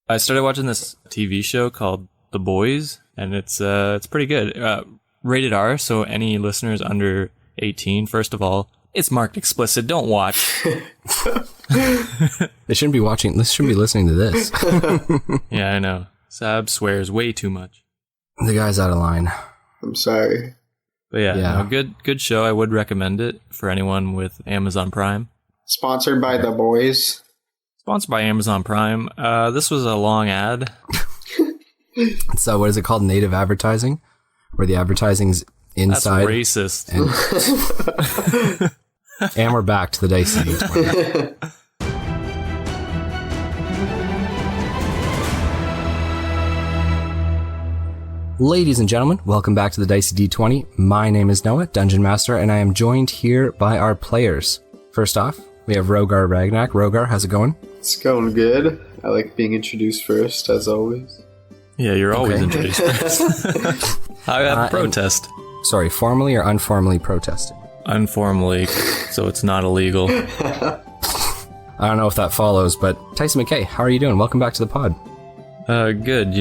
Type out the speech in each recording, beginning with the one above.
I started watching this TV show called The Boys, and it's pretty good. Rated R, so any listeners under 18, first of all, it's marked explicit. Don't watch. They shouldn't be watching. They shouldn't be listening to this. Yeah, I know. Sab swears way too much. The guy's out of line. I'm sorry. But yeah. No, good show. I would recommend it for anyone with Amazon Prime. Sponsored by The Boys. Sponsored by Amazon Prime. This was a long ad. So what is it called? Native advertising? Where the advertising's inside. That's racist. And we're back to the Dicey D20. Ladies and gentlemen, welcome back to the Dicey D20. My name is Noah, Dungeon Master, and I am joined here by our players. First off, we have Rogar Ragnak. Rogar, how's it going? It's going good. I like being introduced first, as always. Yeah, you're always introduced first. I have a protest. Sorry, formally or informally protested? Informally, so it's not illegal. I don't know if that follows, but Tyson McKay, how are you doing? Welcome back to the pod. Good,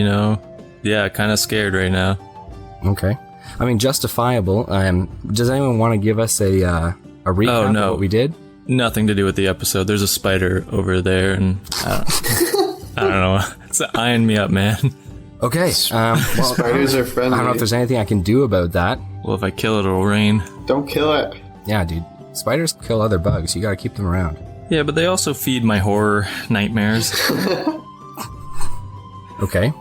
Yeah, kind of scared right now. Okay. I mean, justifiable. Does anyone want to give us a recap of what we did? Nothing to do with the episode. There's a spider over there, and I don't know. It's eyeing me up, man. Okay. Well, Spiders are friendly. I don't know if there's anything I can do about that. Well, if I kill it, it'll rain. Don't kill it. Yeah, dude. Spiders kill other bugs. You gotta keep them around. Yeah, but they also feed my horror nightmares. Okay.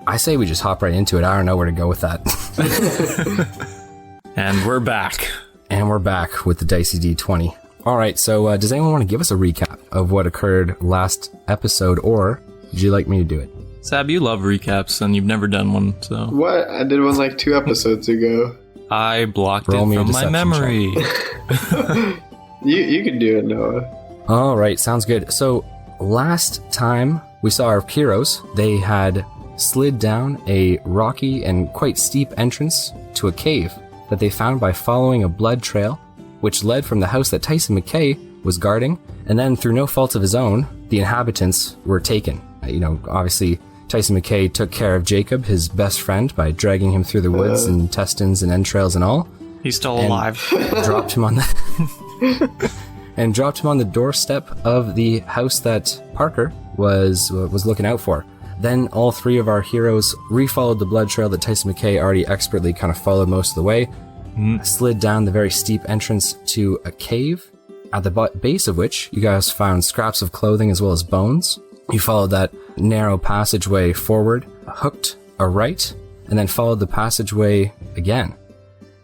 I say we just hop right into it. I don't know where to go with that. And we're back. And we're back with the Dicey D20. Alright, so does anyone want to give us a recap of what occurred last episode, or would you like me to do it? Sab, you love recaps, and you've never done one, so... What? I did one like 2 episodes ago. I blocked it from my memory. You can do it, Noah. Alright, sounds good. So, last time we saw our heroes, they had slid down a rocky and quite steep entrance to a cave that they found by following a blood trail, which led from the house that Tyson McKay was guarding, and then through no fault of his own, the inhabitants were taken. Obviously, Tyson McKay took care of Jacob, his best friend, by dragging him through the woods, intestines and entrails and all. He's still alive. Dropped him on the doorstep of the house that Parker was looking out for. Then all 3 of our heroes refollowed the blood trail that Tyson McKay already expertly kind of followed most of the way, slid down the very steep entrance to a cave, at the base of which you guys found scraps of clothing as well as bones. You followed that narrow passageway forward, hooked a right, and then followed the passageway again.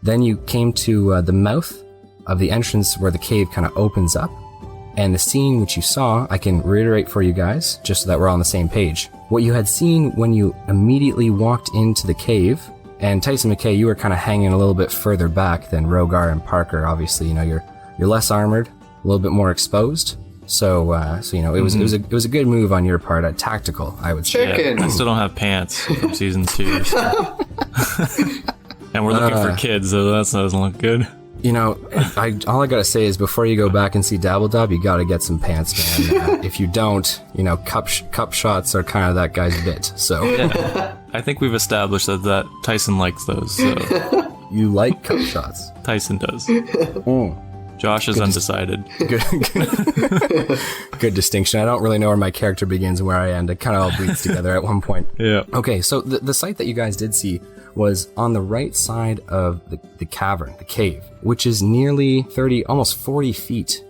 Then you came to the mouth of the entrance where the cave kind of opens up. And the scene which you saw, I can reiterate for you guys, just so that we're all on the same page. What you had seen when you immediately walked into the cave, and Tyson McKay, you were kind of hanging a little bit further back than Rogar and Parker. Obviously, you're less armored, a little bit more exposed. So it was a good move on your part, tactical, I would say. Chicken. Yeah, I still don't have pants from season 2. So. And we're looking for kids, so that doesn't look good. All I gotta say is before you go back and see Dabbledob, you gotta get some pants, man. If you don't, cup shots are kind of that guy's bit. So yeah. I think we've established that Tyson likes those. So. You like cup shots? Tyson does. Josh is good undecided. Good distinction. I don't really know where my character begins and where I end. It kind of all bleeds together at one point. Yeah. Okay, so the site that you guys did see was on the right side of the cavern, the cave, which is nearly 30, almost 40 feet,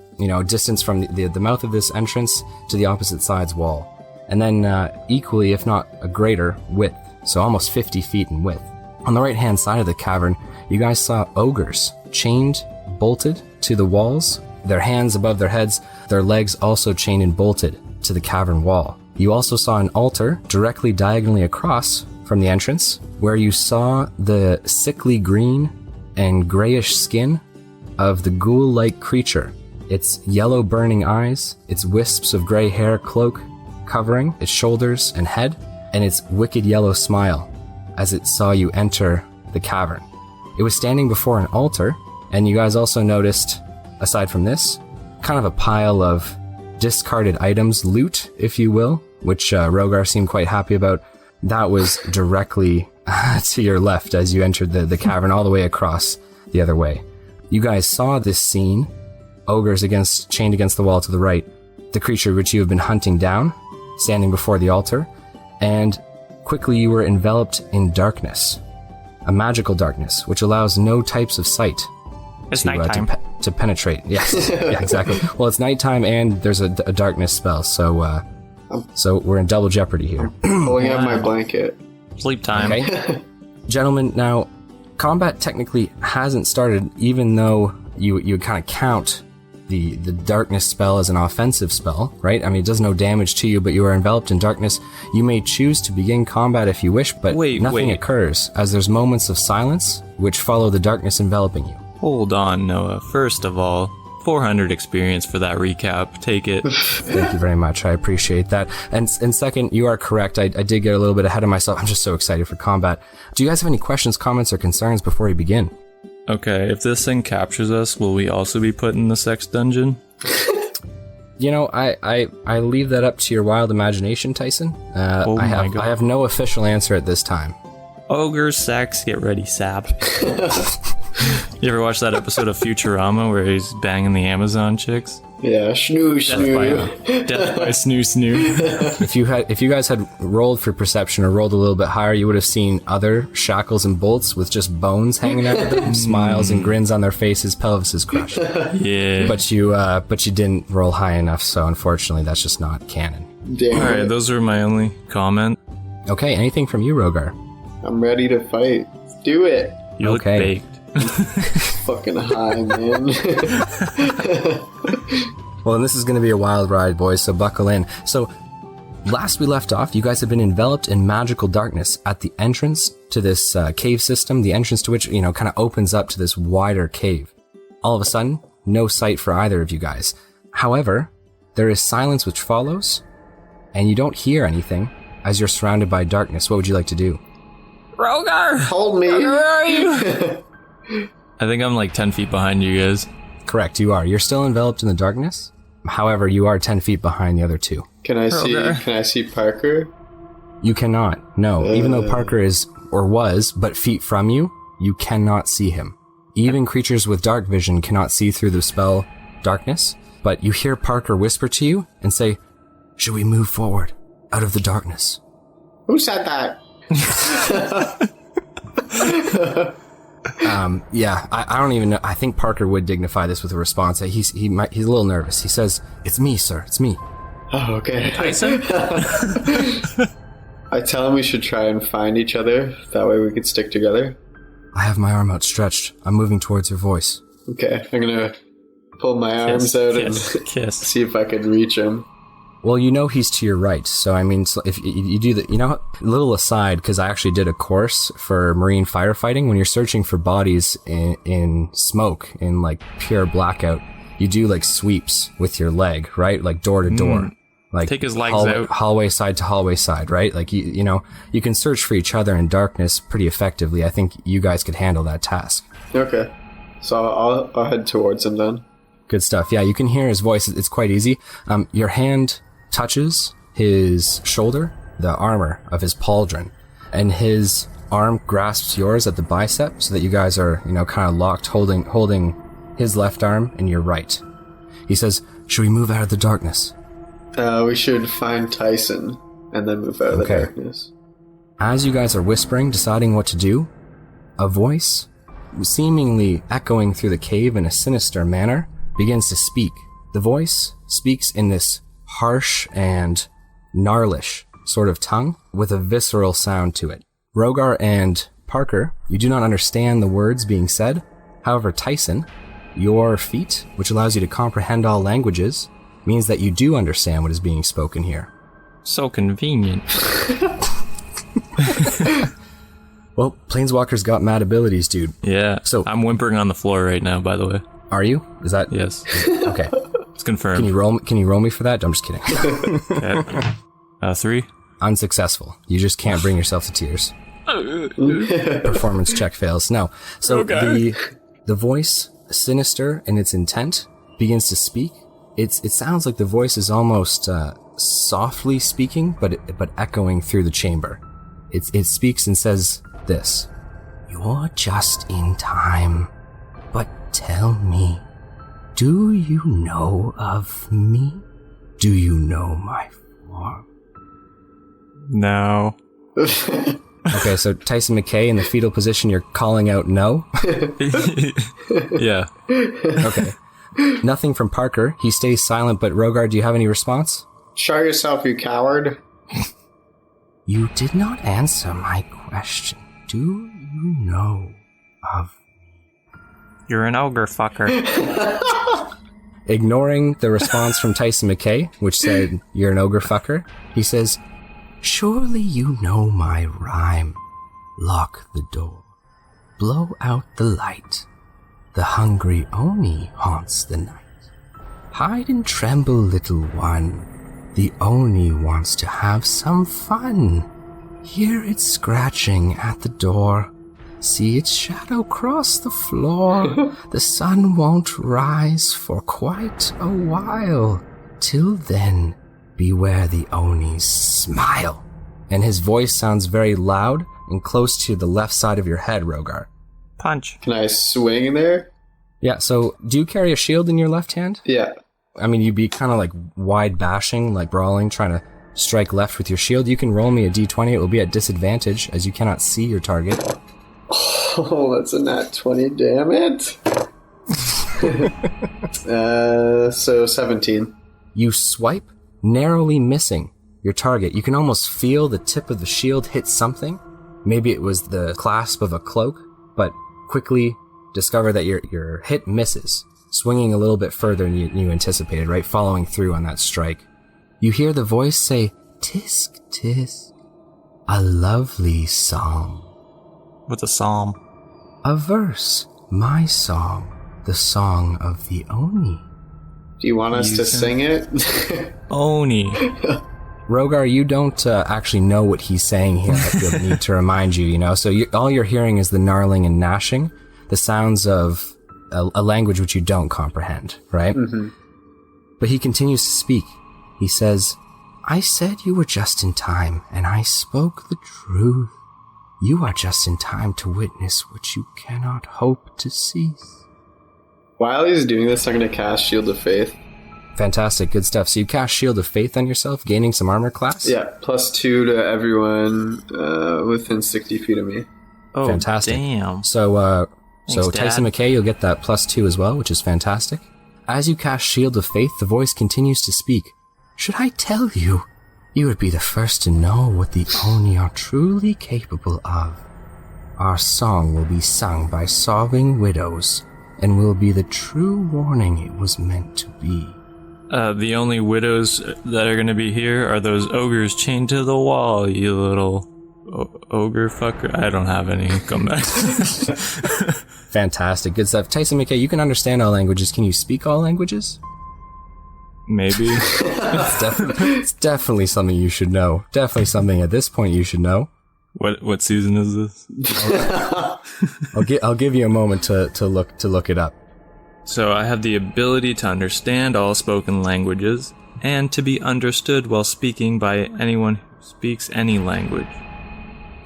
distance from the mouth of this entrance to the opposite side's wall. And then equally, if not a greater, width, so almost 50 feet in width. On the right-hand side of the cavern, you guys saw ogres chained, bolted to the walls, their hands above their heads, their legs also chained and bolted to the cavern wall. You also saw an altar directly diagonally across from the entrance, where you saw the sickly green and grayish skin of the ghoul-like creature. Its yellow burning eyes, its wisps of gray hair cloak covering its shoulders and head, and its wicked yellow smile as it saw you enter the cavern. It was standing before an altar, and you guys also noticed, aside from this, kind of a pile of discarded items, loot, if you will, which Rogar seemed quite happy about. That was directly to your left as you entered the cavern, all the way across the other way. You guys saw this scene. Ogres chained against the wall to the right. The creature which you have been hunting down, standing before the altar. And quickly you were enveloped in darkness. A magical darkness, which allows no types of sight. It's nighttime. To penetrate. Yes. Yeah, exactly. Well, it's nighttime and there's a darkness spell, so we're in double jeopardy here. Pulling out my blanket. Sleep time. Okay. Gentlemen, now, combat technically hasn't started, even though you kind of count the darkness spell as an offensive spell, right? I mean, it does no damage to you, but you are enveloped in darkness. You may choose to begin combat if you wish, but nothing occurs, as there's moments of silence which follow the darkness enveloping you. Hold on, Noah. First of all, 400 experience for that recap. Take it. Thank you very much. I appreciate that. And second, you are correct. I did get a little bit ahead of myself. I'm just so excited for combat. Do you guys have any questions, comments, or concerns before we begin? Okay, if this thing captures us, will we also be put in the sex dungeon? You know, I leave that up to your wild imagination, Tyson. I have no official answer at this time. Ogres, sex, get ready, sap. You ever watch that episode of Futurama where he's banging the Amazon chicks? Yeah, snoo snoo. Death by snoo snoo. If you guys had rolled for perception or rolled a little bit higher, you would have seen other shackles and bolts with just bones hanging out of them, smiles and grins on their faces, pelvises crushed. Yeah. But you didn't roll high enough, so unfortunately that's just not canon. Damn. Alright, those are my only comment. Okay, anything from you, Rogar? I'm ready to fight. Let's do it. You look baked. Fucking high, man. Well, then this is going to be a wild ride, boys, so buckle in. So, last we left off, you guys have been enveloped in magical darkness at the entrance to this cave system, the entrance to which, kind of opens up to this wider cave. All of a sudden, no sight for either of you guys. However, there is silence which follows, and you don't hear anything as you're surrounded by darkness. What would you like to do? Rogar! Hold me. Where are you? I think I'm like 10 feet behind you guys. Correct, you are. You're still enveloped in the darkness. However, you are 10 feet behind the other two. Can I see Parker? You cannot. No. Even though Parker is, or was, but feet from you, you cannot see him. Even creatures with dark vision cannot see through the spell darkness. But you hear Parker whisper to you and say, "Should we move forward out of the darkness?" Who said that? Yeah, I don't even know. I think Parker would dignify this with a response. He's a little nervous. He says, "It's me, sir. It's me." Oh, okay. Tyson? I tell him we should try and find each other. That way we could stick together. I have my arm outstretched. I'm moving towards your voice. Okay, I'm gonna pull my arms out and kiss. see if I can reach him. Well, he's to your right. So, I mean, if you do that, a little aside, because I actually did a course for marine firefighting. When you're searching for bodies in smoke, in like pure blackout, you do like sweeps with your leg, right? Like door to door. Like take his legs out. Hallway side to hallway side, right? Like, you can search for each other in darkness pretty effectively. I think you guys could handle that task. Okay. So I'll head towards him then. Good stuff. Yeah, you can hear his voice. It's quite easy. Your hand touches his shoulder, the armor of his pauldron, and his arm grasps yours at the bicep so that you guys are, kind of locked, holding his left arm in your right. He says, "Should we move out of the darkness?" We should find Tyson and then move out of the darkness. As you guys are whispering, deciding what to do, a voice, seemingly echoing through the cave in a sinister manner, begins to speak. The voice speaks in this harsh and gnarlish sort of tongue with a visceral sound to it. Rogar and Parker, you do not understand the words being said. However, Tyson, your feat, which allows you to comprehend all languages, means that you do understand what is being spoken here. So convenient. Well, Planeswalker's got mad abilities, dude. Yeah. So I'm whimpering on the floor right now, by the way. Are you? Is that? Yes. Okay. It's confirmed. Can you roll me for that? I'm just kidding. Okay. 3. Unsuccessful. You just can't bring yourself to tears. Performance check fails. No. So the voice, sinister in its intent, begins to speak. It sounds like the voice is almost softly speaking, but echoing through the chamber. It speaks and says this: "You're just in time, but tell me, do you know of me? Do you know my form?" No. Okay, so Tyson McKay, in the fetal position, you're calling out no? Yeah. Okay. Nothing from Parker. He stays silent, but Rogar, do you have any response? Show yourself, you coward. You did not answer my question. Do you know of... You're an ogre fucker. Ignoring the response from Tyson McKay, which said, "You're an ogre fucker," he says, "Surely you know my rhyme. Lock the door. Blow out the light. The hungry Oni haunts the night. Hide and tremble, little one. The Oni wants to have some fun. Hear it scratching at the door. See its shadow cross the floor. The sun won't rise for quite a while. Till then, beware the Oni's smile." And his voice sounds very loud and close to the left side of your head, Rogar. Punch. Can I swing there? Yeah, so do you carry a shield in your left hand? Yeah. I mean, you'd be kind of like wide bashing, like brawling, trying to strike left with your shield. You can roll me a d20. It will be at disadvantage, as you cannot see your target. Oh, that's a nat 20, damn it. So 17. You swipe, narrowly missing your target. You can almost feel the tip of the shield hit something. Maybe it was the clasp of a cloak, but quickly discover that your hit misses, swinging a little bit further than you anticipated, right? Following through on that strike. You hear the voice say, "Tisk, tisk, a lovely song." What's a psalm? "A verse, my song, the song of the Oni." Do you want us to sing it? Oni. Rogar, you don't actually know what he's saying here. I feel the need to remind you, So all you're hearing is the gnarling and gnashing, the sounds of a language which you don't comprehend, right? Mm-hmm. But he continues to speak. He says, "I said you were just in time, and I spoke the truth. You are just in time to witness what you cannot hope to cease." While he's doing this, I'm going to cast Shield of Faith. Fantastic, good stuff. So you cast Shield of Faith on yourself, gaining some armor class? Yeah, +2 to everyone within 60 feet of me. Oh, fantastic. Damn. So Thanks, Tyson Dad. McKay, you'll get that +2 as well, which is fantastic. As you cast Shield of Faith, the voice continues to speak. "Should I tell you? You would be the first to know what the Oni are truly capable of. Our song will be sung by sobbing widows, and will be the true warning it was meant to be." The only widows that are going to be here are those ogres chained to the wall, you little ogre fucker. I don't have any. Come back. Fantastic, good stuff. Tyson McKay, you can understand all languages. Can you speak all languages? Maybe. It's definitely something you should know. Definitely something at this point you should know. What season is this? I'll give you a moment to look it up. So I have the ability to understand all spoken languages and to be understood while speaking by anyone who speaks any language.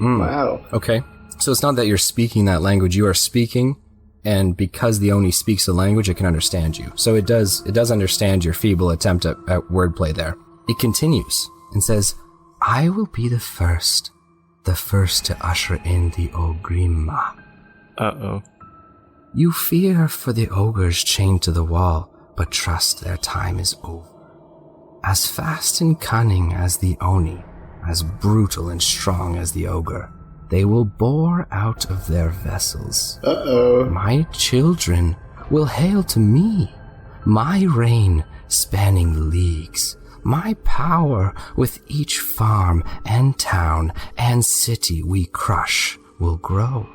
Wow. Okay. So it's not that you're speaking that language, you are speaking, and because the Oni speaks the language, it can understand you. So it does understand your feeble attempt at wordplay there. It continues and says, "I will be the first to usher in the Ogrima. Uh-oh. You fear for the ogres chained to the wall, but trust their time is over. As fast and cunning as the Oni, as brutal and strong as the ogre, they will bore out of their vessels. Uh-oh. My children will hail to me, my reign spanning leagues, my power with each farm and town and city we crush will grow.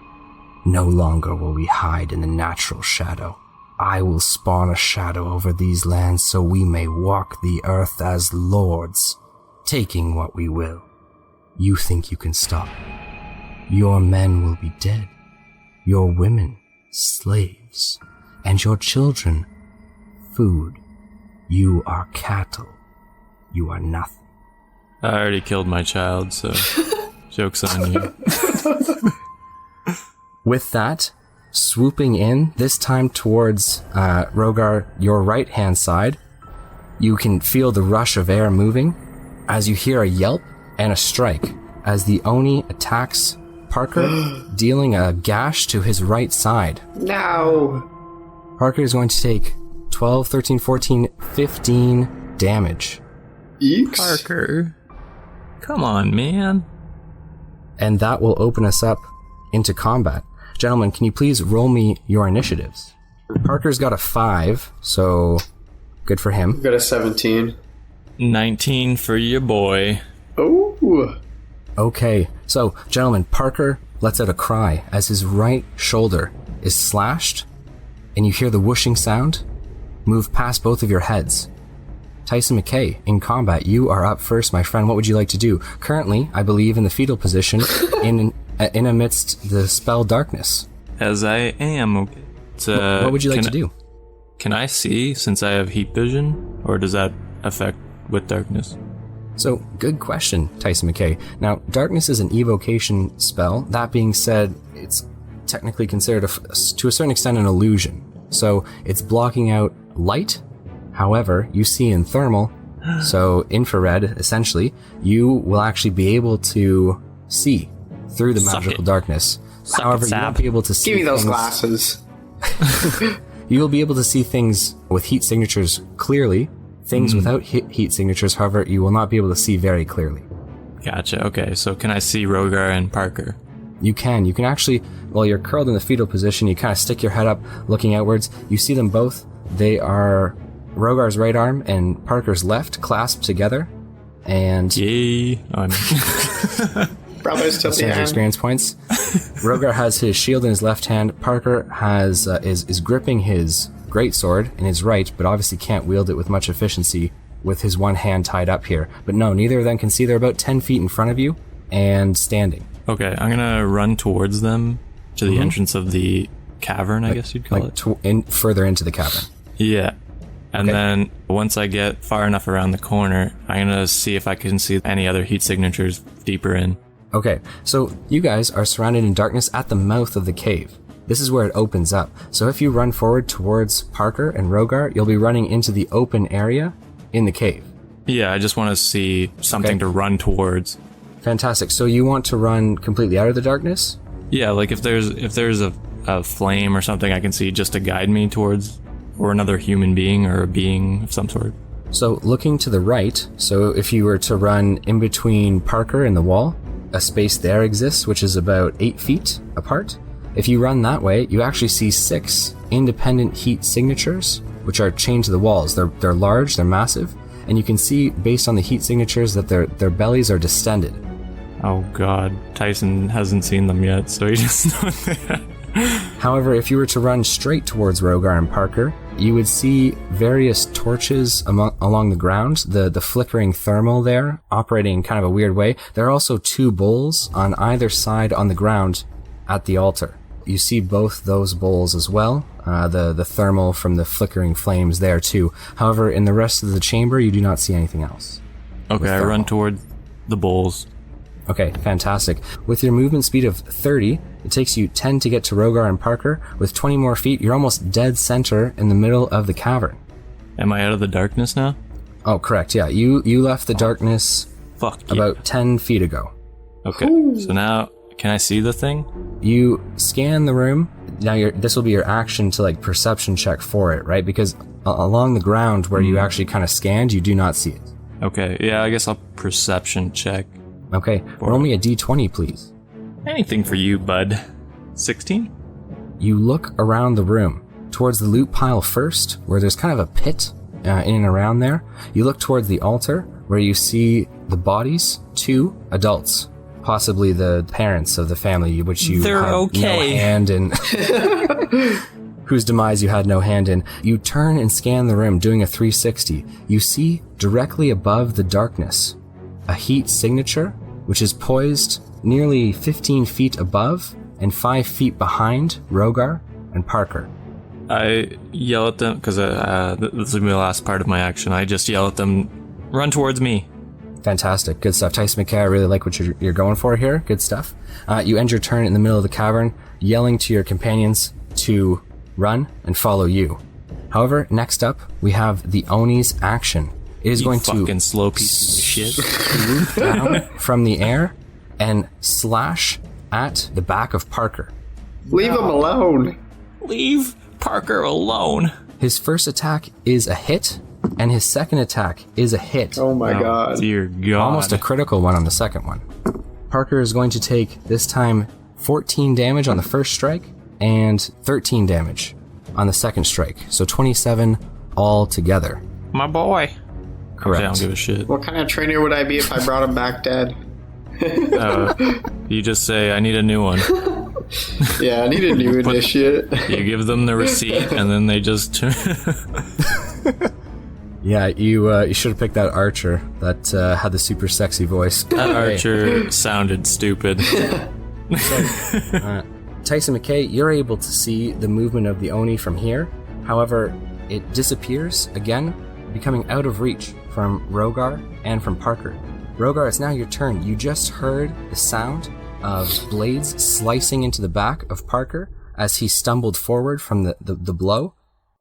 No longer will we hide in the natural shadow. I will spawn a shadow over these lands so we may walk the earth as lords, taking what we will. You think you can stop? Your men will be dead, your women slaves, and your children food. You are cattle. You are nothing. I already killed my child, so joke's on you. With that, swooping in, this time towards Rogar, your right-hand side, you can feel the rush of air moving as you hear a yelp and a strike as the Oni attacks Parker, dealing a gash to his right side. No! Parker is going to take 12, 13, 14, 15 damage. Eeks? Parker. Come on, man. And that will open us up into combat. Gentlemen, can you please roll me your initiatives? Parker's got a 5, so good for him. Got a 17. 19 for your boy. Oh! Okay, so gentlemen, Parker lets out a cry as his right shoulder is slashed, and you hear the whooshing sound move past both of your heads. Tyson McKay, in combat, you are up first, my friend. What would you like to do? Currently, I believe, in the fetal position, in amidst the spell darkness. As I am. What would you like to do? Can I see since I have heat vision, or does that affect with darkness? So, good question, Tyson McKay. Now, darkness is an evocation spell. That being said, it's technically considered, to a certain extent, an illusion. So, it's blocking out light. However, you see in thermal, so infrared, essentially, you will actually be able to see through the magical darkness. However, you won't be able to see Give me those things. glasses. You will be able to see things with heat signatures clearly. Things without heat signatures, however, you will not be able to see very clearly. Gotcha. Okay, so can I see Rogar and Parker? You can. You can actually, while you're curled in the fetal position, you kind of stick your head up, looking outwards. You see them both. They are Rogar's right arm and Parker's left, clasped together. And Yay. Brothers till the exchange end. experience points. Rogar has his shield in his left hand. Parker has is gripping his greatsword in his right, but obviously can't wield it with much efficiency with his one hand tied up here. But no, neither of them can see. They're about 10 feet in front of you and standing. Okay, I'm gonna run towards them to the entrance of the cavern, I guess you'd call it. Further into the cavern. Yeah. And Okay. then once I get far enough around the corner, I'm gonna see if I can see any other heat signatures deeper in. Okay, so you guys are surrounded in darkness at the mouth of the cave. This is where it opens up. So if you run forward towards Parker and Rogar, you'll be running into the open area in the cave. Yeah, I just want to see something to run towards. Fantastic. So you want to run completely out of the darkness? Yeah, like if there's a flame or something I can see just to guide me towards, or another human being or a being of some sort. So looking to the right, so if you were to run in between Parker and the wall, a space there exists, which is about 8 feet apart. If you run that way, you actually see 6 independent heat signatures, which are chained to the walls. They're large, they're massive, and you can see, based on the heat signatures, that their bellies are distended. Oh god, Tyson hasn't seen them yet, so he just knows that. However, if you were to run straight towards Rogar and Parker, you would see various torches along the ground, the flickering thermal there, operating in kind of a weird way. There are also 2 bowls on either side on the ground at the altar. You see both those bowls as well, the thermal from the flickering flames there too. However, in the rest of the chamber, you do not see anything else. Okay, I run toward the bowls. Okay, fantastic. With your movement speed of 30, it takes you 10 to get to Rogar and Parker. With 20 more feet, you're almost dead center in the middle of the cavern. Am I out of the darkness now? Oh, correct, yeah. You left the darkness Fuck yeah. about 10 feet ago. Okay, so now, can I see the thing? You scan the room. Now, this will be your action to, like, perception check for it, right? Because along the ground where you actually kind of scanned, you do not see it. Okay, yeah, I guess I'll perception check. Okay, roll me a d20, please. Anything for you, bud. 16? You look around the room, towards the loot pile first, where there's kind of a pit in and around there. You look towards the altar, where you see the bodies, 2 adults, possibly the parents of the family, which you They're had okay. no hand in, whose demise you had no hand in. You turn and scan the room, doing a 360. You see directly above the darkness a heat signature, which is poised nearly 15 feet above and 5 feet behind Rogar and Parker. I yell at them, because this is the last part of my action. I just yell at them, Run towards me. Fantastic. Good stuff. Tyson McKay, I really like what you're going for here. Good stuff. You end your turn in the middle of the cavern, yelling to your companions to run and follow you. However, next up, we have the Oni's action. It is going to fucking slow piece of shit. swoop down from the air and slash at the back of Parker. Leave him alone. Leave Parker alone. His first attack is a hit, and his second attack is a hit. Oh my god. Dear God. Almost a critical one on the second one. Parker is going to take, this time, 14 damage on the first strike and 13 damage on the second strike. So 27 all together. My boy. Correct. I don't give a shit. What kind of trainer would I be if I brought him back dead? You just say, I need a new one. Yeah, I need a new initiate. You give them the receipt, and then they just... Yeah, you should have picked that archer that had the super sexy voice. That archer sounded stupid. Tyson McKay, you're able to see the movement of the Oni from here. However, it disappears again, becoming out of reach from Rogar and from Parker. Rogar, it's now your turn. You just heard the sound of blades slicing into the back of Parker as he stumbled forward from the blow.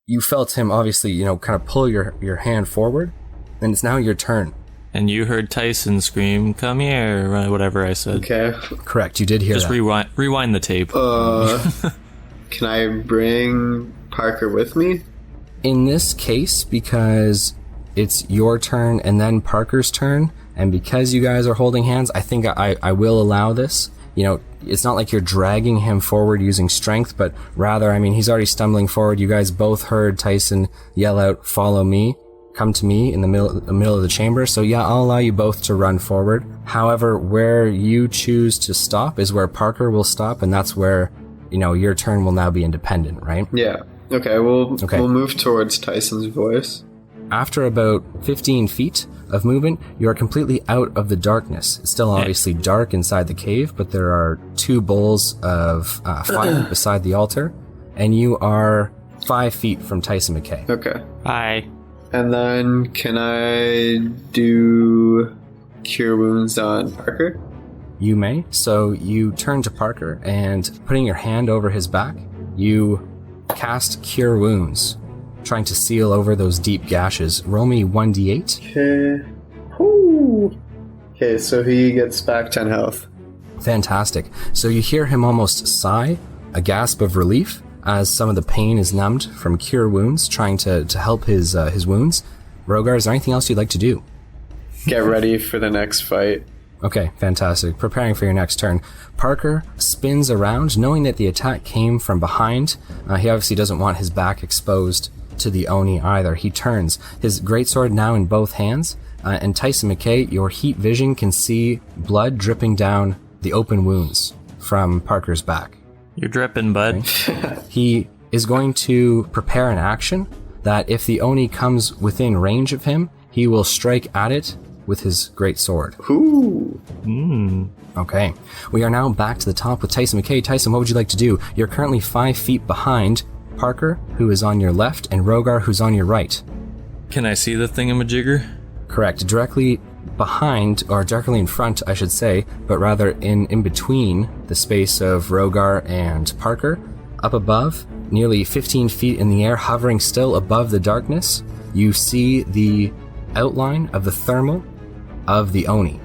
You felt him obviously, kind of pull your hand forward, and it's now your turn. And you heard Tyson scream, come here, or whatever I said. Okay. Correct, you did hear Just that. rewind the tape. Can I bring Parker with me? In this case, because it's your turn and then Parker's turn, and because you guys are holding hands, I think I will allow this. It's not like you're dragging him forward using strength, but rather, he's already stumbling forward. You guys both heard Tyson yell out, follow me, come to me in the middle of the chamber. So yeah, I'll allow you both to run forward. However, where you choose to stop is where Parker will stop, and that's where, your turn will now be independent, right? Yeah. Okay, we'll move towards Tyson's voice. After about 15 feet of movement, you are completely out of the darkness. It's still obviously dark inside the cave, but there are 2 bowls of fire beside the altar, and you are 5 feet from Tyson McKay. Okay. Hi. And then can I do Cure Wounds on Parker? You may. So you turn to Parker, and putting your hand over his back, you cast Cure Wounds, trying to seal over those deep gashes. Roll me 1d8. Okay. Whoo. Okay, so he gets back 10 health. Fantastic. So you hear him almost sigh, a gasp of relief, as some of the pain is numbed from Cure Wounds, trying to help his wounds. Rogar, is there anything else you'd like to do? Get ready for the next fight. Okay, fantastic. Preparing for your next turn. Parker spins around, knowing that the attack came from behind. He obviously doesn't want his back exposed to the Oni either. He turns, his greatsword now in both hands, and Tyson McKay, your heat vision can see blood dripping down the open wounds from Parker's back. You're dripping, bud. Okay. He is going to prepare an action that if the Oni comes within range of him, he will strike at it with his great sword. Ooh. Okay. We are now back to the top with Tyson McKay. Tyson, what would you like to do? You're currently 5 feet behind Parker, who is on your left, and Rogar, who's on your right. Can I see the thingamajigger? Correct. Directly behind, or directly in front, I should say, but rather in between the space of Rogar and Parker. Up above, nearly 15 feet in the air, hovering still above the darkness, you see the outline of the thermal of the Oni.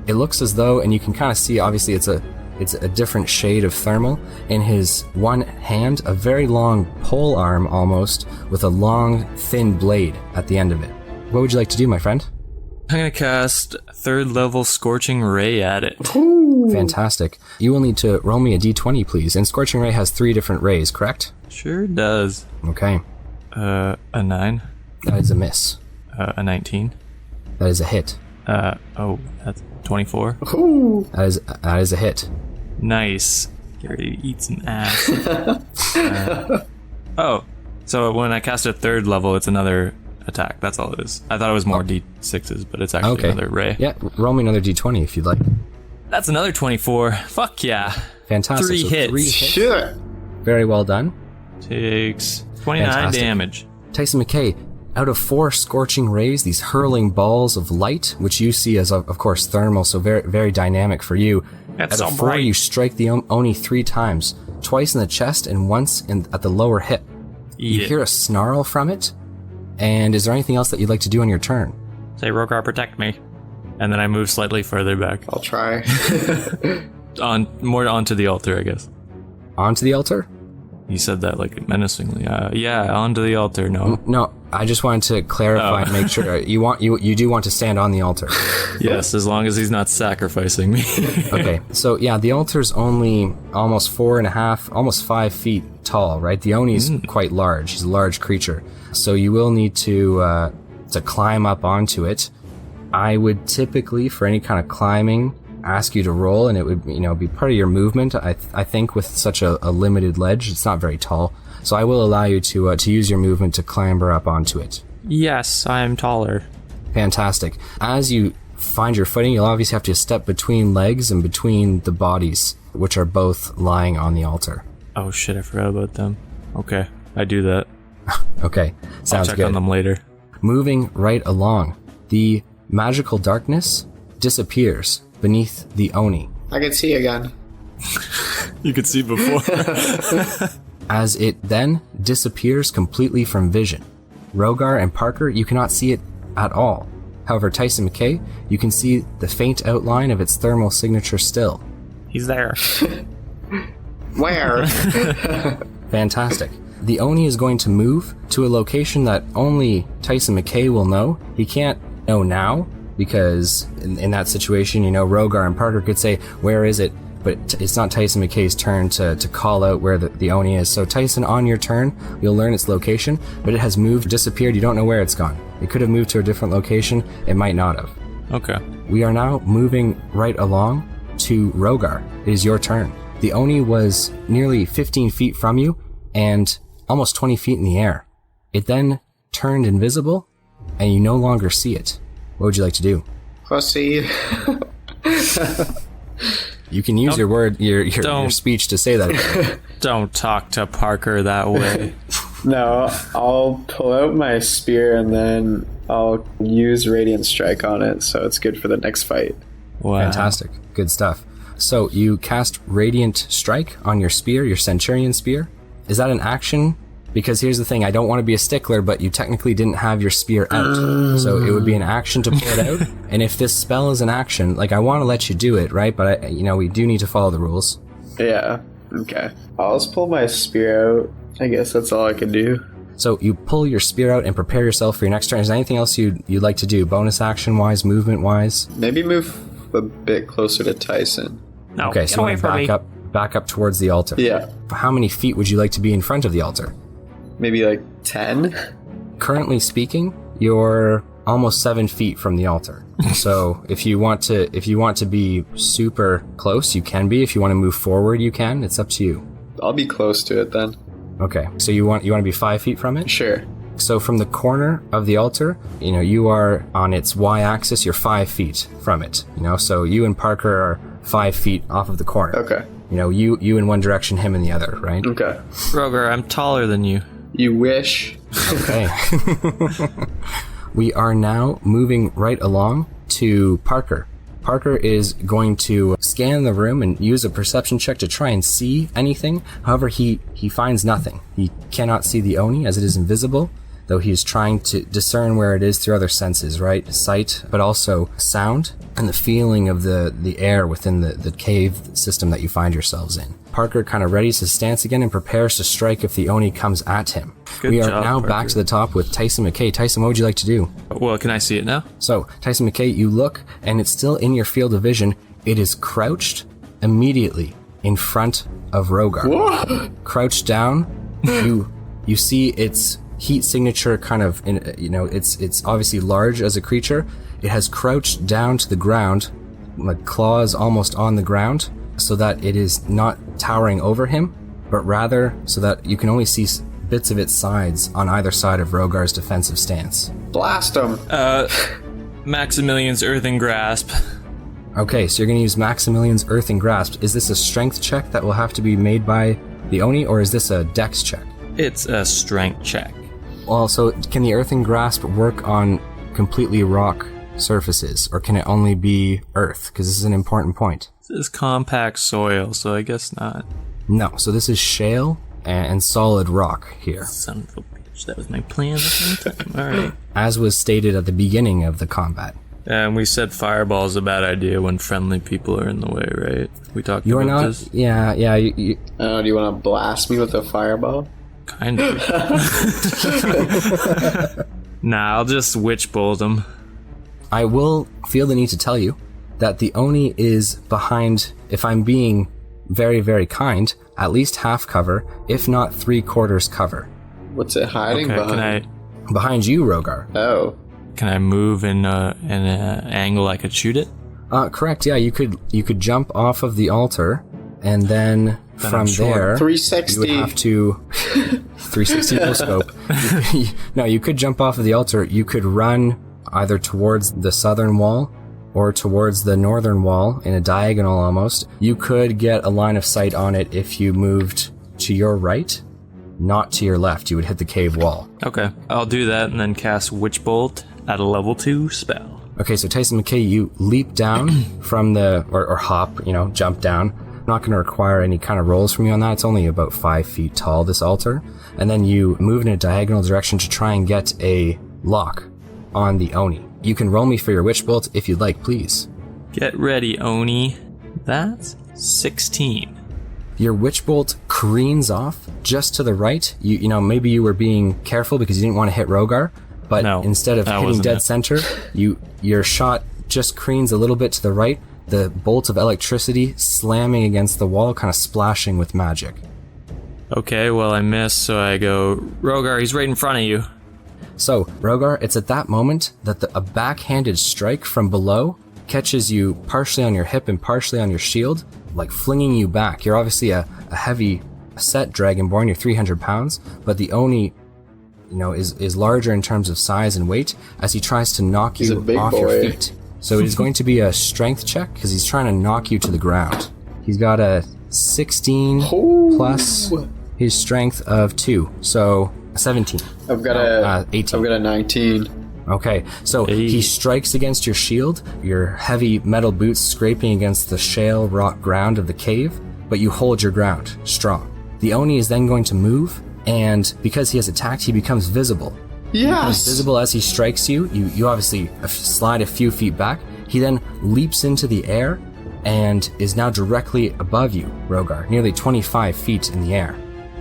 It looks as though, and you can kind of see, obviously it's a different shade of thermal. In his one hand, a very long pole arm almost, with a long, thin blade at the end of it. What would you like to do, my friend? I'm gonna cast 3rd level Scorching Ray at it. Ooh. Fantastic. You will need to roll me a d20, please. And Scorching Ray has 3 different rays, correct? Sure does. Okay. A 9. That is a miss. A 19. That is a hit. That's 24. Ooh. That is a hit. Nice. Get ready to eat some ass. So when I cast a 3rd level, it's another attack. That's all it is. I thought it was more d6s, but it's actually another ray. Yeah, roll me another d20 if you'd like. That's another 24. Fuck yeah. Fantastic. 3 So hits. 3 hits. Shit. Very well done. Takes 29 Fantastic. damage. Tyson McKay, Out of 4 scorching rays, these hurling balls of light, which you see as, of course, thermal, so very, very dynamic for you. That's Out of so 4, bright. you strike the Oni 3 times, twice in the chest and once at the lower hip. You hear a snarl from it, and is there anything else that you'd like to do on your turn? Say, Rogar, protect me. And then I move slightly further back. I'll try. More onto the altar, I guess. Onto the altar? He said that like menacingly. Yeah, onto the altar. No. No, I just wanted to clarify and make sure you do want to stand on the altar. Yes, as long as he's not sacrificing me. Okay, so yeah, the altar's only almost 4.5, almost 5 feet tall, right? The Oni's quite large. He's a large creature, so you will need to climb up onto it. I would typically, for any kind of climbing, ask you to roll, and it would be part of your movement. I think with such a limited ledge, it's not very tall, so I will allow you to use your movement to clamber up onto it. Yes, I'm taller. Fantastic. As you find your footing, you'll obviously have to step between legs and between the bodies, which are both lying on the altar. Oh shit, I forgot about them. Okay, I do that. Okay, sounds I'll check good. on them later. Moving right along, the magical darkness disappears beneath the Oni. I can see again. You could see before. As it then disappears completely from vision. Rogar and Parker, you cannot see it at all. However, Tyson McKay, you can see the faint outline of its thermal signature still. He's there. Where? Fantastic. The Oni is going to move to a location that only Tyson McKay will know. He can't know now, because in that situation, Rogar and Parker could say, where is it? But it's not Tyson McKay's turn to call out where the Oni is. So Tyson, on your turn, you'll learn its location, but it has moved, disappeared. You don't know where it's gone. It could have moved to a different location. It might not have. Okay. We are now moving right along to Rogar. It is your turn. The Oni was nearly 15 feet from you and almost 20 feet in the air. It then turned invisible, and you no longer see it. What would you like to do? Pussy. You can use your speech to say that. Don't talk to Parker that way. No, I'll pull out my spear and then I'll use Radiant Strike on it, so it's good for the next fight. Wow. Fantastic. Good stuff. So you cast Radiant Strike on your spear, your Centurion spear. Is that an action? Because here's the thing, I don't want to be a stickler, but you technically didn't have your spear out. So it would be an action to pull it out. And if this spell is an action, I want to let you do it, right? But, we do need to follow the rules. Yeah, okay. I'll just pull my spear out. I guess that's all I can do. So you pull your spear out and prepare yourself for your next turn. Is there anything else you'd like to do? Bonus action-wise, movement-wise? Maybe move a bit closer to Tyson. No, Okay, get so you away want to from me. back up towards the altar. Yeah, How many feet would you like to be in front of the altar? maybe 10? Currently speaking, you're almost 7 feet from the altar. So if you want to be super close, you can be. If you want to move forward, you can. It's up to you. I'll be close to it then. Okay. So you want to be 5 feet from it? Sure. So from the corner of the altar, you are on its y-axis. You're 5 feet from it. So you and Parker are 5 feet off of the corner. Okay. You in one direction, him in the other, right? Okay. Rogar, I'm taller than you. You wish. Okay. We are now moving right along to Parker. Parker is going to scan the room and use a perception check to try and see anything. However, he finds nothing. He cannot see the Oni as it is invisible, though he is trying to discern where it is through other senses, right? Sight, but also sound and the feeling of the air within the cave system that you find yourselves in. Parker kind of readies his stance again and prepares to strike if the Oni comes at him. We are job, now Parker. back to the top with Tyson McKay. Tyson, what would you like to do? Well, can I see it now? So, Tyson McKay, you look, and it's still in your field of vision. It is crouched immediately in front of Rogar. Whoa! Crouched down, you see its heat signature kind of, it's obviously large as a creature. It has crouched down to the ground, like claws almost on the ground, so that it is not towering over him, but rather so that you can only see bits of its sides on either side of Rogar's defensive stance. Blast him. Maximilian's Earthen Grasp. Okay, so you're going to use Maximilian's Earthen Grasp. Is this a strength check that will have to be made by the Oni, or is this a dex check? It's a strength check. Well, so can the earthen grasp work on completely rock surfaces, or can it only be earth? Because this is an important point. This is compact soil, so I guess not. No, so this is shale and solid rock here. Son of a bitch, that was my plan the whole time. Alright. As was stated at the beginning of the combat. And we said fireball's a bad idea when friendly people are in the way, right? We talked You're about not... this. Yeah. Do you want to blast me with a fireball? Kind of. Nah, I'll just witch bolt him. I will feel the need to tell you that the Oni is behind, if I'm being very, very kind, at least half cover, if not 3/4 cover. What's it hiding behind? Behind you, Rogar. Oh. Can I move in an angle I could shoot it? Correct, yeah, you could jump off of the altar, and then from there, 360. you would have to 360 no scope. No, you could jump off of the altar. You could run either towards the southern wall or towards the northern wall in a diagonal almost. You could get a line of sight on it if you moved to your right, not to your left. You would hit the cave wall. Okay, I'll do that and then cast Witch Bolt at a level 2 spell. Okay, so Tyson McKay, you leap down from the, or hop, jump down. Not going to require any kind of rolls from you on that. It's only about 5 feet tall, this altar. And then you move in a diagonal direction to try and get a lock on the Oni. You can roll me for your Witch Bolt if you'd like, please. Get ready, Oni. That's 16. Your Witch Bolt careens off just to the right. Maybe you were being careful because you didn't want to hit Rogar, but No, instead of that hitting wasn't dead it. center, your shot just careens a little bit to the right. The bolt of electricity slamming against the wall, kind of splashing with magic. Okay, well I missed, so I go, Rogar, he's right in front of you. So, Rogar, it's at that moment that a backhanded strike from below catches you partially on your hip and partially on your shield, like flinging you back. You're obviously a heavy set dragonborn, you're 300 pounds, but the Oni, is larger in terms of size and weight as he tries to knock He's a you big off your boy. feet. So it is going to be a strength check because he's trying to knock you to the ground. He's got a 16 plus his strength of 2, so 17. I've got 18. I've got a 19. Okay, so he strikes against your shield, your heavy metal boots scraping against the shale rock ground of the cave, but you hold your ground strong. The Oni is then going to move, and because he has attacked, he becomes visible. He becomes visible as he strikes you. You obviously slide a few feet back. He then leaps into the air and is now directly above you, Rogar, nearly 25 feet in the air.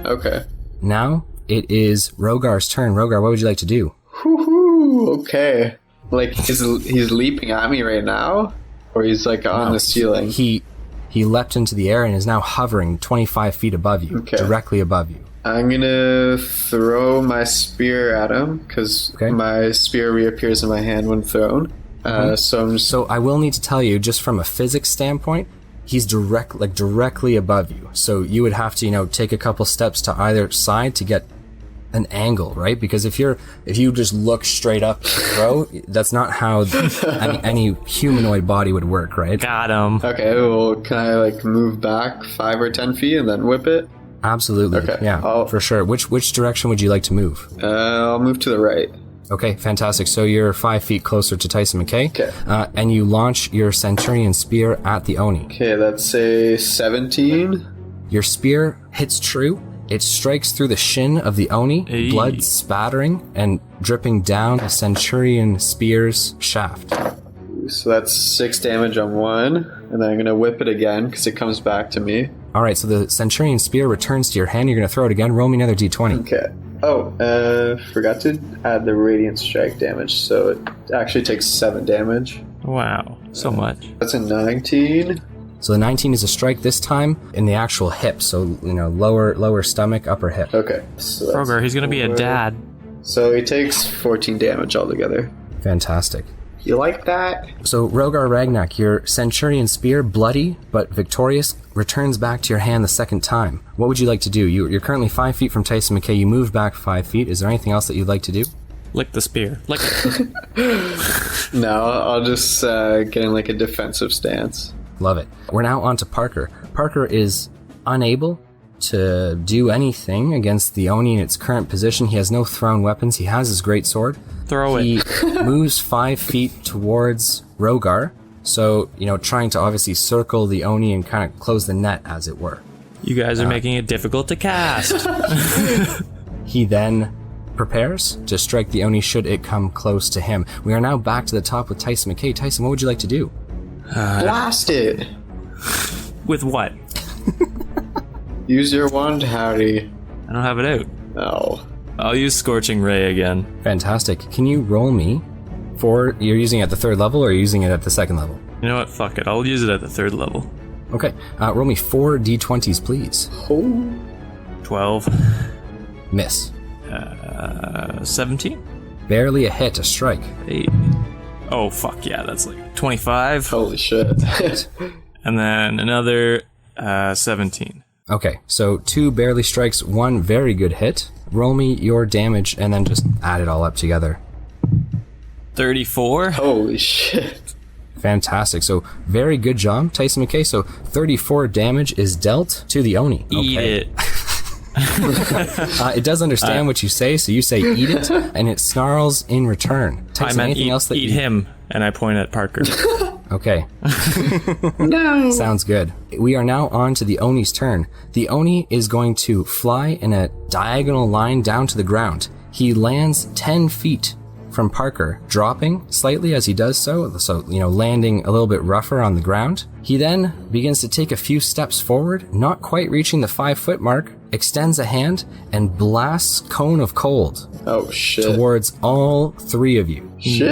Okay. Now it is Rogar's turn. Rogar, what would you like to do? Woohoo! Okay. Like he's leaping at me right now, or he's like on the ceiling. He leapt into the air and is now hovering 25 feet above you, directly above you. I'm gonna throw my spear at him because my spear reappears in my hand when thrown. So I will need to tell you, just from a physics standpoint, he's directly above you. So you would have to, take a couple steps to either side to get an angle, right? Because if you just look straight up and throw, that's not how any humanoid body would work, right? Got him. Okay, well, can I move back 5 or 10 feet and then whip it? Absolutely. Okay. Yeah, for sure. Which direction would you like to move? I'll move to the right. Okay, fantastic. So you're 5 feet closer to Tyson McKay. Okay. And you launch your Centurion spear at the Oni. Okay, that's a 17. Your spear hits true. It strikes through the shin of the Oni, blood spattering and dripping down the Centurion spear's shaft. So that's 6 damage on one, and then I'm going to whip it again because it comes back to me. All right, so the Centurion spear returns to your hand. You're going to throw it again. Roll me another d20. Okay. Forgot to add the radiant strike damage, so it actually takes 7 damage. Wow, so much. That's a 19. So the 19 is a strike this time in the actual hip, so lower stomach, upper hip. Okay. So that's Rogar, he's gonna be a dad. So he takes 14 damage altogether. Fantastic. You like that? So Rogar Ragnak, your Centurion spear, bloody but victorious, returns back to your hand the second time. What would you like to do? You're currently 5 feet from Tyson McKay. You moved back 5 feet. Is there anything else that you'd like to do? Lick the spear. Lick it. No, I'll just get in a defensive stance. Love it. We're now on to Parker. Parker is unable to do anything against the Oni in its current position. He has no thrown weapons. He has his greatsword. Throw He it. moves 5 feet towards Rogar. So, trying to obviously circle the Oni and kind of close the net, as it were. You guys are making it difficult to cast. He then prepares to strike the Oni should it come close to him. We are now back to the top with Tyson McKay. Tyson, what would you like to do? Blast it! With what? Use your wand, Howdy. I don't have it out. Oh. I'll use Scorching Ray again. Fantastic. Can you roll me for... You're using it at the 3rd level, or are you using it at the 2nd level? You know what? Fuck it. I'll use it at the 3rd level. Okay. Roll me 4 d20s, please. Oh. 12. Miss. 17? Barely a hit, a strike. 8. Oh, fuck yeah. That's like 25. Holy shit. And then another 17. Okay, so 2 barely strikes, 1 very good hit. Roll me your damage and then just add it all up together. 34. Holy shit. Fantastic. So very good job, Tyson McKay. So 34 damage is dealt to the Oni. Eat it. It does understand what you say, so you say eat it, and it snarls in return. I Tyson, meant anything else that eat him, and I point at Parker. Okay. No. Sounds good. We are now on to the Oni's turn. The Oni is going to fly in a diagonal line down to the ground. He lands 10 feet from Parker, dropping slightly as he does so, landing a little bit rougher on the ground. He then begins to take a few steps forward, not quite reaching the 5-foot mark, extends a hand, and blasts Cone of Cold Oh shit. towards all 3 of you. Shit.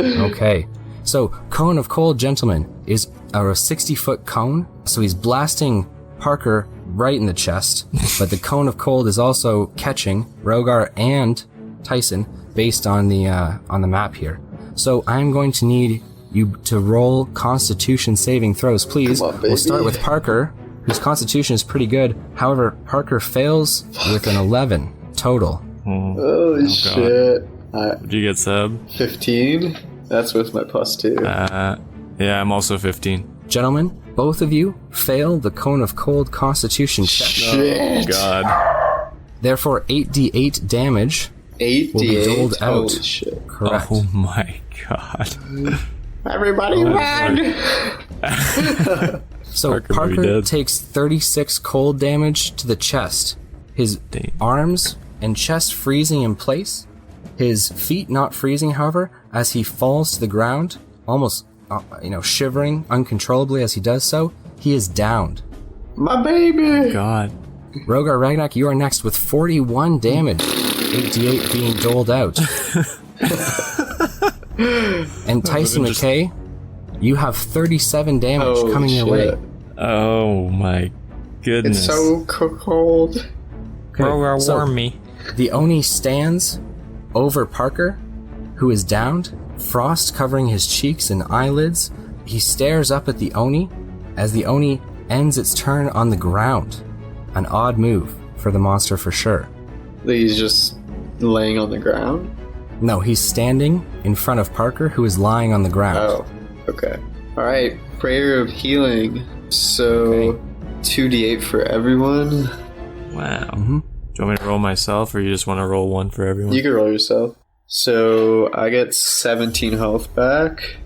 Okay. So, Cone of Cold, gentlemen, is a 60-foot cone, so he's blasting Parker right in the chest, but the Cone of Cold is also catching Rogar and Tyson based on the map here. So I'm going to need you to roll Constitution saving throws, please. Come on, baby. We'll start with Parker, whose Constitution is pretty good. However, Parker fails with an 11 total. Holy shit. Did you get sub? 15? That's with my +2. Yeah, I'm also 15. Gentlemen, both of you fail the Cone of Cold Constitution check. Shit. Oh, God. Therefore, 8d8 damage 8d8. will be doled out. Holy shit. Correct. Oh, my God. Everybody run! So Parker Parker will be dead. takes 36 cold damage to the chest. His arms and chest freezing in place. His feet not freezing, however, as he falls to the ground, almost, shivering uncontrollably as he does so. He is downed. My baby! God. Rogar Ragnak, you are next with 41 damage. 8d8 being doled out. And Tyson McKay, you have 37 damage Holy coming your shit. way. Oh, my goodness. It's so cold. Okay, Rogar, so warm me. the Oni stands over Parker, who is downed, frost covering his cheeks and eyelids. He stares up at the Oni as the Oni ends its turn on the ground. An odd move for the monster for sure. He's just laying on the ground? No, he's standing in front of Parker, who is lying on the ground. Oh, okay. Alright, prayer of healing. So, Okay. 2d8 for everyone. Wow. Mm-hmm. Do you want me to roll myself, or you just want to roll one for everyone? You can roll yourself. So, I get 17 health back.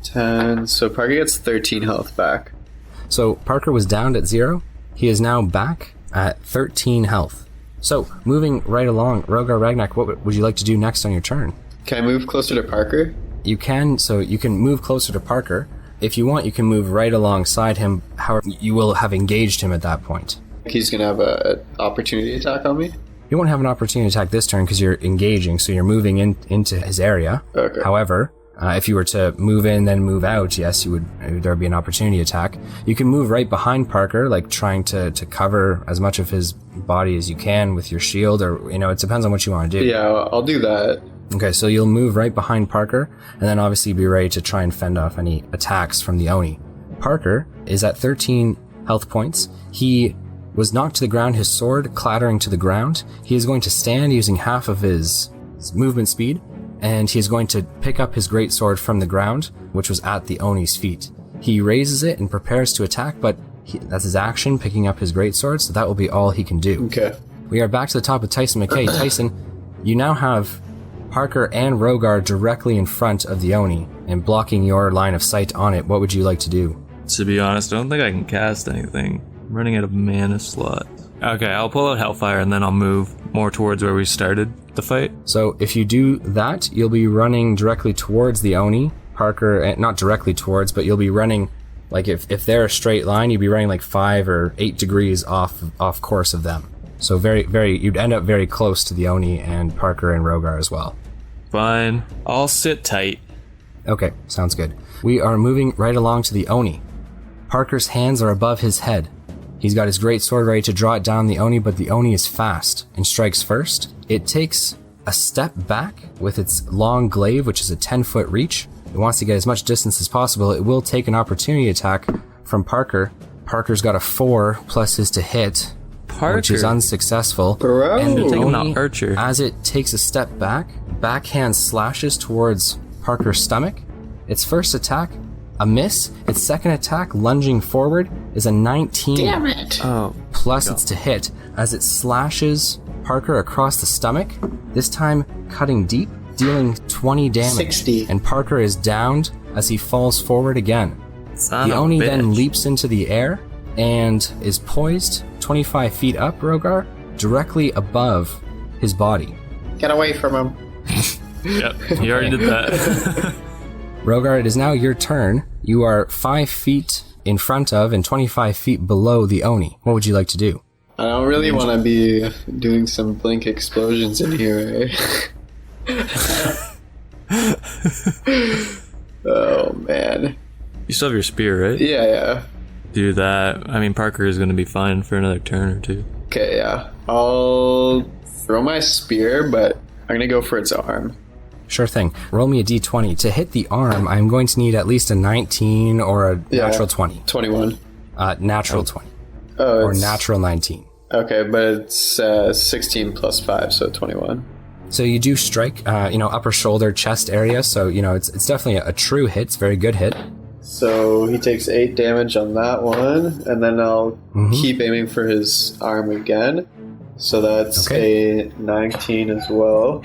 10. So, Parker gets 13 health back. So Parker was downed at 0. He is now back at 13 health. So, moving right along, Rogar Ragnak, what would you like to do next on your turn? Can I move closer to Parker? You can move closer to Parker. If you want, you can move right alongside him. However, you will have engaged him at that point. He's gonna have an opportunity attack on me? You won't have an opportunity to attack this turn because you're engaging, so you're moving into his area. Okay. However, if you were to move in, then move out, yes, there would be an opportunity attack. You can move right behind Parker, like trying to cover as much of his body as you can with your shield, or, it depends on what you want to do. Yeah, I'll do that. Okay, so you'll move right behind Parker, and then obviously be ready to try and fend off any attacks from the Oni. Parker is at 13 health points. He was knocked to the ground, his sword clattering to the ground. He is going to stand using half of his movement speed, and he is going to pick up his greatsword from the ground, which was at the Oni's feet. He raises it and prepares to attack, but That's his action, picking up his greatsword, so that will be all he can do. Okay. We are back to the top of Tyson McKay. Tyson, you now have Parker and Rogar directly in front of the Oni and blocking your line of sight on it. What would you like to do? To be honest, I don't think I can cast anything. I'm running out of mana slots. Okay, I'll pull out Hellfire and then I'll move more towards where we started the fight. So if you do that, you'll be running directly towards the Oni. Parker, not directly towards, but you'll be running, like if they're a straight line, you'd be running like 5 or 8 degrees off course of them. So you'd end up very close to the Oni and Parker and Rogar as well. Fine. I'll sit tight. Okay, sounds good. We are moving right along to the Oni. Parker's hands are above his head. He's got his great sword ready to draw it down the Oni, but the Oni is fast and strikes first. It takes a step back with its long glaive, which is a 10-foot reach. It wants to get as much distance as possible. It will take an opportunity attack from Parker. Parker's got a 4 plus his to hit, which is unsuccessful. Bro. And the Take him Oni, out, Archer. as it takes a step back, backhand slashes towards Parker's stomach. Its first attack, a miss. Its second attack, lunging forward, is a 19. Damn it. Oh. Plus it's to hit as it slashes Parker across the stomach, this time cutting deep, dealing 20 damage. 60. And Parker is downed as he falls forward again. Son The of a Oni bitch. then leaps into the air and is poised 25 feet up, Rogar, directly above his body. Get away from him. Yep, you already did that. Rogar, it is now your turn. You are 5 feet in front of and 25 feet below the Oni. What would you like to do? I don't really want to be doing some blink explosions in here, Oh, man. You still have your spear, right? Yeah. Do that. I mean, Parker is going to be fine for another turn or two. Okay, yeah. I'll throw my spear, but I'm going to go for its arm. Sure thing. Roll me a d20. To hit the arm, I'm going to need at least a 19 or a natural 20. 21. Natural 20. Oh, Or it's, natural 19. Okay, but it's 16 plus 5, so 21. So you do strike, upper shoulder, chest area. So, it's definitely a true hit. It's a very good hit. So he takes 8 damage on that one, and then I'll keep aiming for his arm again. So that's a 19 as well.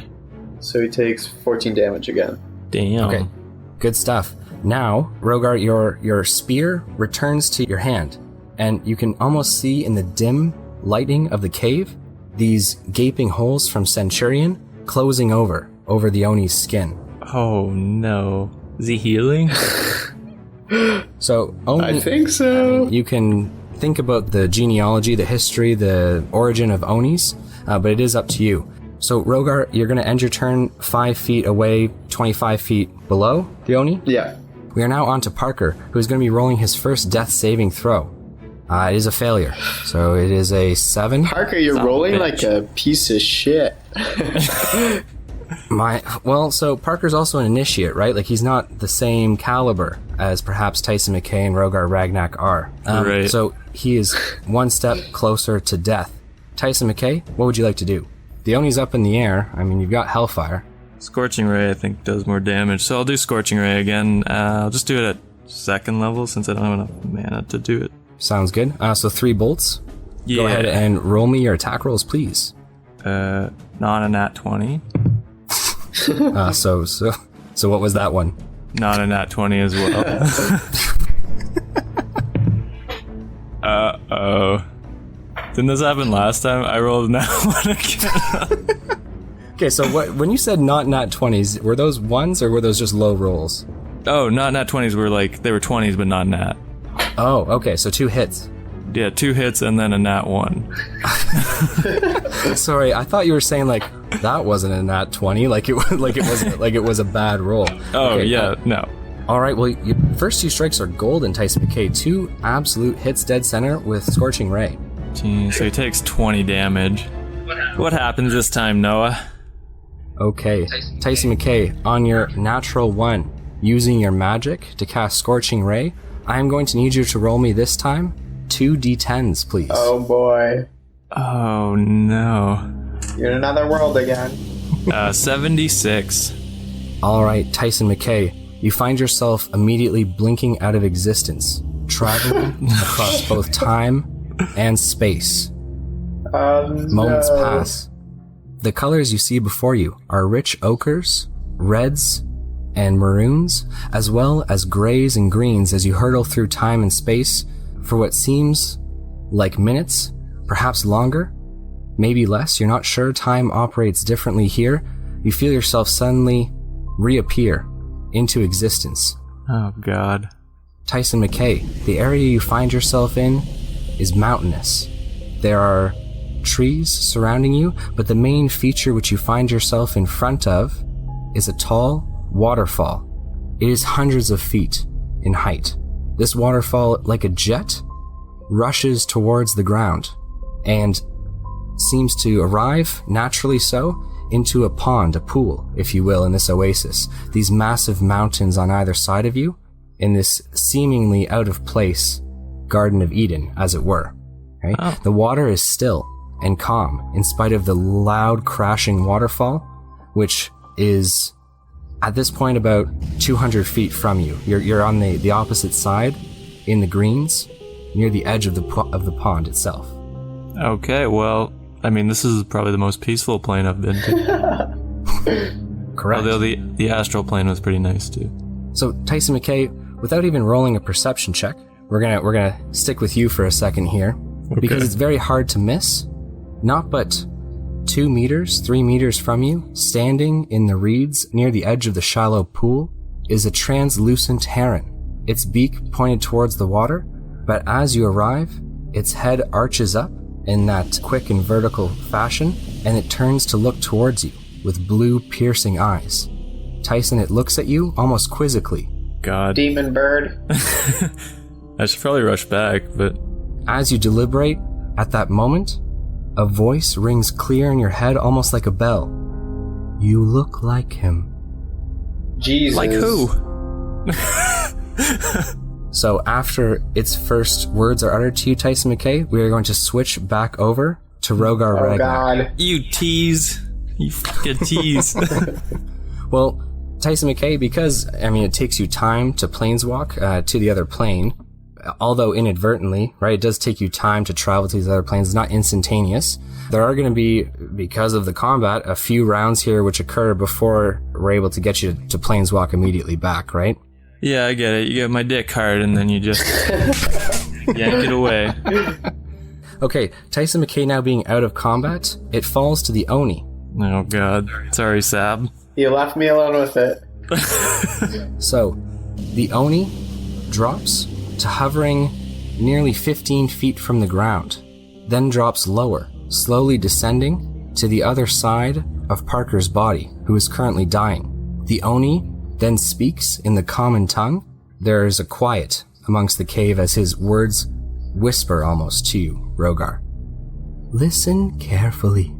So he takes 14 damage again. Damn. Okay, good stuff. Now, Rogar, your spear returns to your hand, and you can almost see in the dim lighting of the cave these gaping holes from Centurion closing over the Oni's skin. Oh no. Is he healing? So, Oni, I think so. you can think about the genealogy, the history, the origin of Onis, but it is up to you. So, Rogar, you're going to end your turn 5 feet away, 25 feet below the Oni. Yeah. We are now on to Parker, who is going to be rolling his first death saving throw. It is a failure, so it is a 7. Parker, you're Son of a rolling bitch. like a piece of shit. So Parker's also an initiate, right? Like, he's not the same caliber as perhaps Tyson McKay and Rogar Ragnak are. Right. So he is one step closer to death. Tyson McKay, what would you like to do? The Oni's up in the air. I mean, you've got Hellfire. Scorching Ray, I think, does more damage. So I'll do Scorching Ray again. I'll just do it at second level since I don't have enough mana to do it. Sounds good. So 3 bolts. Yeah. Go ahead and roll me your attack rolls, please. Not a nat 20. So what was that one? Not a nat 20 as well. Uh-oh. Didn't this happen last time? I rolled a nat 1 again. Okay, so when you said not nat 20s, were those ones or were those just low rolls? Oh, not nat 20s were they were 20s but not nat. Oh, okay, so 2 hits. Yeah, 2 hits and then a nat 1. Sorry, I thought you were saying that wasn't a nat 20, like it was a bad roll. Oh, Okay, yeah, no. All right, well, your first 2 strikes are gold in Tyson McKay. 2 absolute hits dead center with Scorching Ray. Jeez, so he takes 20 damage. What happens this time, Noah? Okay, Tyson McKay, on your natural 1, using your magic to cast Scorching Ray, I am going to need you to roll me this time 2 d10s, please. Oh boy. Oh, no. You're in another world again. 76. All right, Tyson McKay, you find yourself immediately blinking out of existence. traveling across both time and space. Moments pass. The colors you see before you are rich ochres, reds, and maroons, as well as grays and greens as you hurtle through time and space for what seems like minutes, perhaps longer, maybe less. You're not sure. Time operates differently here. You feel yourself suddenly reappear into existence. Oh, God. Tyson McKay, the area you find yourself in is mountainous. There are trees surrounding you, but the main feature which you find yourself in front of is a tall waterfall. It is hundreds of feet in height. This waterfall, like a jet, rushes towards the ground and seems to arrive, naturally so, into a pond, a pool, if you will, in this oasis. These massive mountains on either side of you in this seemingly out of place Garden of Eden, as it were. Right? Oh. The water is still and calm in spite of the loud crashing waterfall, which is at this point about 200 feet from you. You're on the opposite side in the greens near the edge of the pond itself. Okay, well, I mean, this is probably the most peaceful plane I've been to. Correct. Although the astral plane was pretty nice too. So Tyson McKay, without even rolling a perception check, we're gonna stick with you for a second here, because it's very hard to miss. Not but 2 meters, 3 meters from you, standing in the reeds near the edge of the shallow pool, is a translucent heron. Its beak pointed towards the water, but as you arrive, its head arches up in that quick and vertical fashion, and it turns to look towards you with blue, piercing eyes. Tyson, it looks at you almost quizzically. God. Demon bird. I should probably rush back, but... As you deliberate, at that moment, a voice rings clear in your head, almost like a bell. You look like him. Jesus. Like who? So after its first words are uttered to you, Tyson McKay, we are going to switch back over to Rogar Ragnar. God. You tease. You fucking tease. Well, Tyson McKay, because, I mean, it takes you time to planeswalk to the other plane, although inadvertently, right? It does take you time to travel to these other planes. It's not instantaneous. There are going to be, because of the combat, a few rounds here which occur before we're able to get you to planeswalk immediately back, right? Yeah, I get it. You get my dick hard and then you just yank it away. Okay, Tyson McKay now being out of combat, it falls to the Oni. Oh, God. Sorry, Sab. You left me alone with it. So, the Oni drops to hovering nearly 15 feet from the ground, then drops lower, slowly descending to the other side of Parker's body, who is currently dying. The Oni then speaks in the common tongue. There is a quiet amongst the cave as his words whisper almost to you, Rogar. Listen carefully.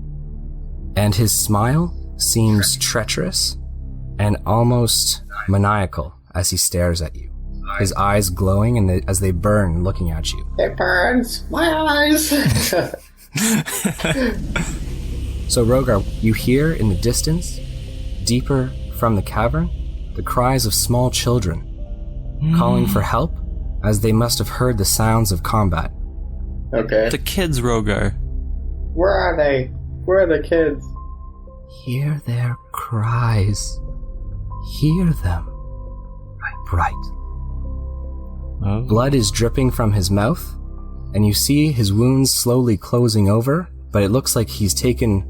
And his smile seems treacherous and almost maniacal as he stares at you. His eyes glowing and as they burn looking at you. It burns my eyes. So Rogar, you hear in the distance, deeper from the cavern, the cries of small children calling for help, as they must have heard the sounds of combat. Okay. The kids, Rogar. Where are they? Where are the kids? Hear their cries. Hear them. Bright. Oh. Blood is dripping from his mouth, and you see his wounds slowly closing over, but it looks like he's taken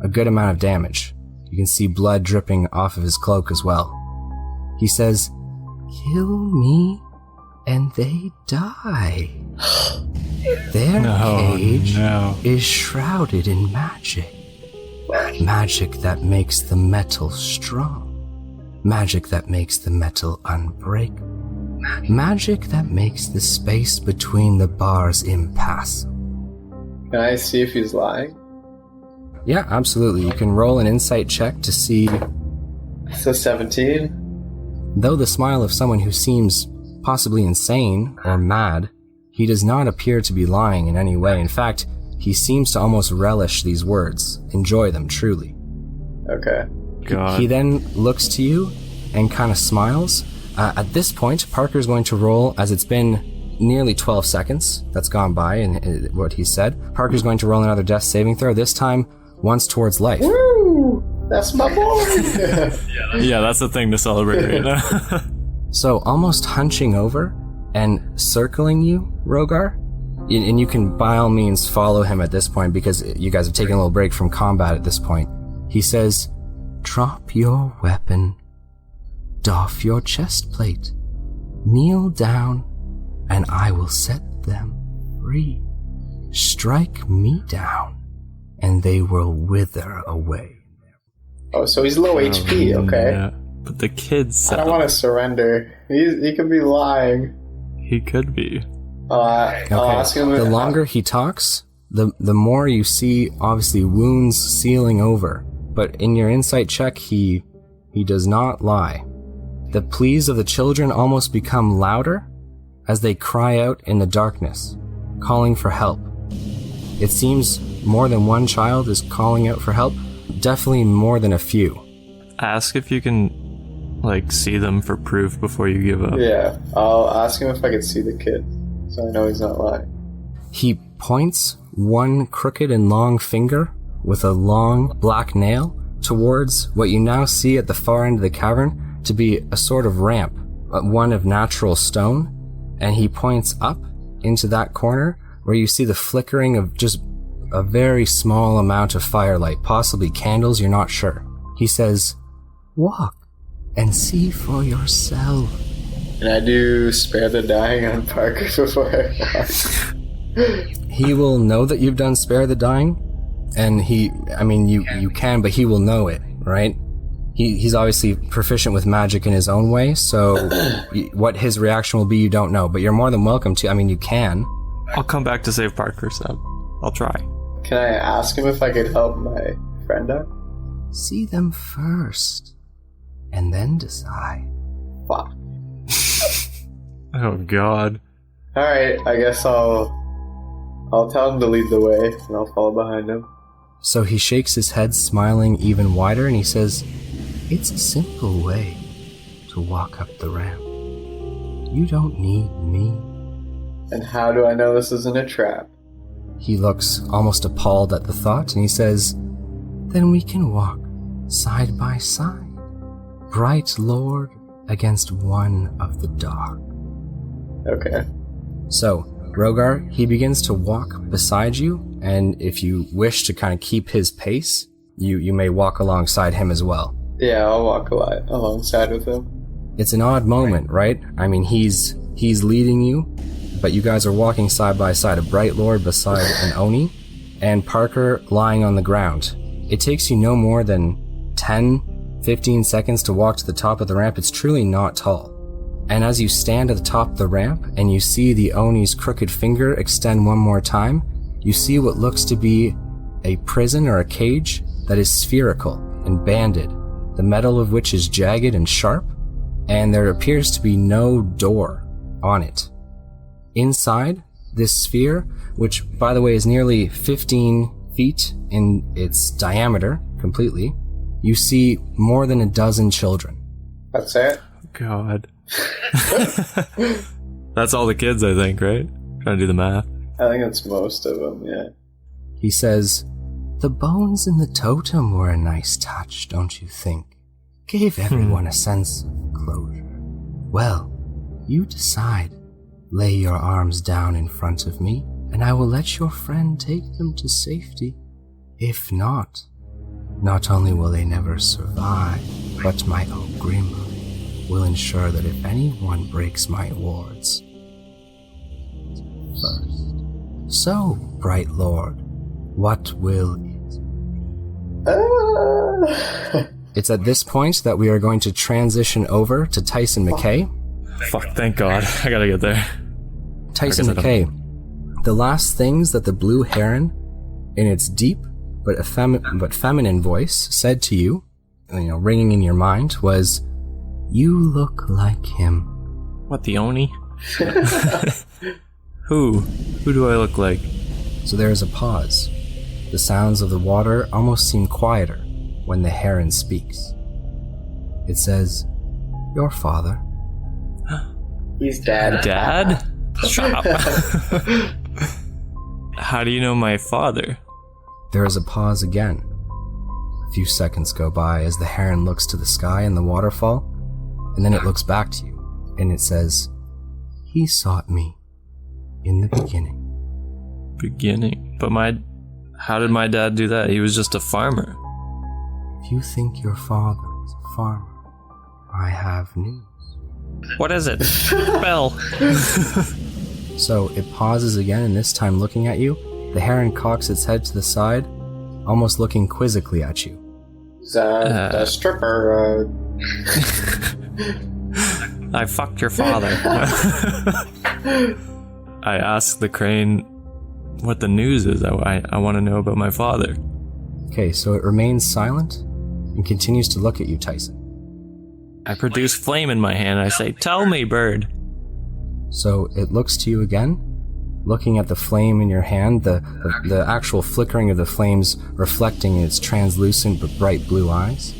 a good amount of damage. You can see blood dripping off of his cloak as well. He says, "Kill me, and they die." Their cage is shrouded in magic. Magic that makes the metal strong. Magic that makes the metal unbreakable. Magic that makes the space between the bars impassable. Can I see if he's lying? Yeah, absolutely. You can roll an insight check to see. It's a 17. Though the smile of someone who seems possibly insane or mad, he does not appear to be lying in any way. In fact, he seems to almost relish these words, enjoy them truly. Okay. God. He then looks to you and kind of smiles. At this point, Parker's going to roll, as it's been nearly 12 seconds that's gone by in what he said. Parker's going to roll another death saving throw, this time once towards life. Woo! That's my boy! Yeah, that's the thing to celebrate right now. So almost hunching over and circling you, Rogar, and you can by all means follow him at this point because you guys have taken a little break from combat at this point. He says, "Drop your weapon, doff your chest plate, kneel down, and I will set them free. Strike me down, and they will wither away." Oh, so he's low HP, okay. Yeah. But the kids I don't want to surrender. He could be lying. He could be. I'll ask him. The longer he talks, the more you see, obviously, wounds sealing over. But in your insight check, he does not lie. The pleas of the children almost become louder as they cry out in the darkness, calling for help. It seems more than one child is calling out for help, definitely more than a few. Ask if you can, see them for proof before you give up. Yeah, I'll ask him if I can see the kid, so I know he's not lying. He points one crooked and long finger with a long black nail towards what you now see at the far end of the cavern to be a sort of ramp, one of natural stone, and he points up into that corner where you see the flickering of just a very small amount of firelight, possibly candles, you're not sure. He says, "Walk and see for yourself." And I do spare the dying on Parker before I walk. He will know that you've done spare the dying, and you can, but he will know it, right? He's obviously proficient with magic in his own way, so what his reaction will be, you don't know, but you're more than welcome to. You can. I'll come back to save Parker, so I'll try. Can I ask him if I could help my friend out? See them first, and then decide. Fuck. Oh, God. Alright, I guess I'll tell him to lead the way, and I'll follow behind him. So he shakes his head, smiling even wider, and he says, "It's a simple way to walk up the ramp. You don't need me." And how do I know this isn't a trap? He looks almost appalled at the thought, and he says, "Then we can walk side by side, bright lord against one of the dark." Okay. So, Rogar, he begins to walk beside you, and if you wish to kind of keep his pace, you may walk alongside him as well. Yeah, I'll walk alongside with him. It's an odd moment, right? He's leading you, but you guys are walking side by side, a bright lord beside an Oni, and Parker lying on the ground. It takes you no more than 10-15 seconds to walk to the top of the ramp. It's truly not tall. And as you stand at the top of the ramp and you see the Oni's crooked finger extend one more time, you see what looks to be a prison or a cage that is spherical and banded, the metal of which is jagged and sharp, and there appears to be no door on it. Inside this sphere, which by the way is nearly 15 feet in its diameter completely, you see more than a dozen children. That's it? God. That's all the kids, I think, right? Trying to do the math. I think it's most of them, yeah. He says, "The bones in the totem were a nice touch, don't you think? Gave everyone a sense of closure. Well, you decide. Lay your arms down in front of me, and I will let your friend take them to safety. If not only will they never survive, but my Ogrim will ensure that if anyone breaks my wards first. So, bright lord, what will it be?" It's at this point that we are going to transition over to Tyson McKay. Fuck, thank God. I gotta get there. Tyson McKay, the last things that the blue heron, in its deep but feminine voice, said to you, ringing in your mind, was, "You look like him." What, the Oni? Who? Who do I look like? So there is a pause. The sounds of the water almost seem quieter when the heron speaks. It says, "Your father." He's dead. Dad? Shut up. How do you know my father? There is a pause again. A few seconds go by as the heron looks to the sky and the waterfall, and then it looks back to you, and it says, "He sought me in the beginning." Beginning? But how did my dad do that? He was just a farmer. If you think your father is a farmer, I have news. What is it? Spell. So it pauses again, and this time looking at you, the heron cocks its head to the side, almost looking quizzically at you. The stripper. I fucked your father. I asked the crane what the news is. I want to know about my father. Okay, so it remains silent and continues to look at you, Tyson. I produce flame in my hand. I say, "Tell me, bird." So it looks to you again, looking at the flame in your hand, the actual flickering of the flames reflecting in its translucent but bright blue eyes.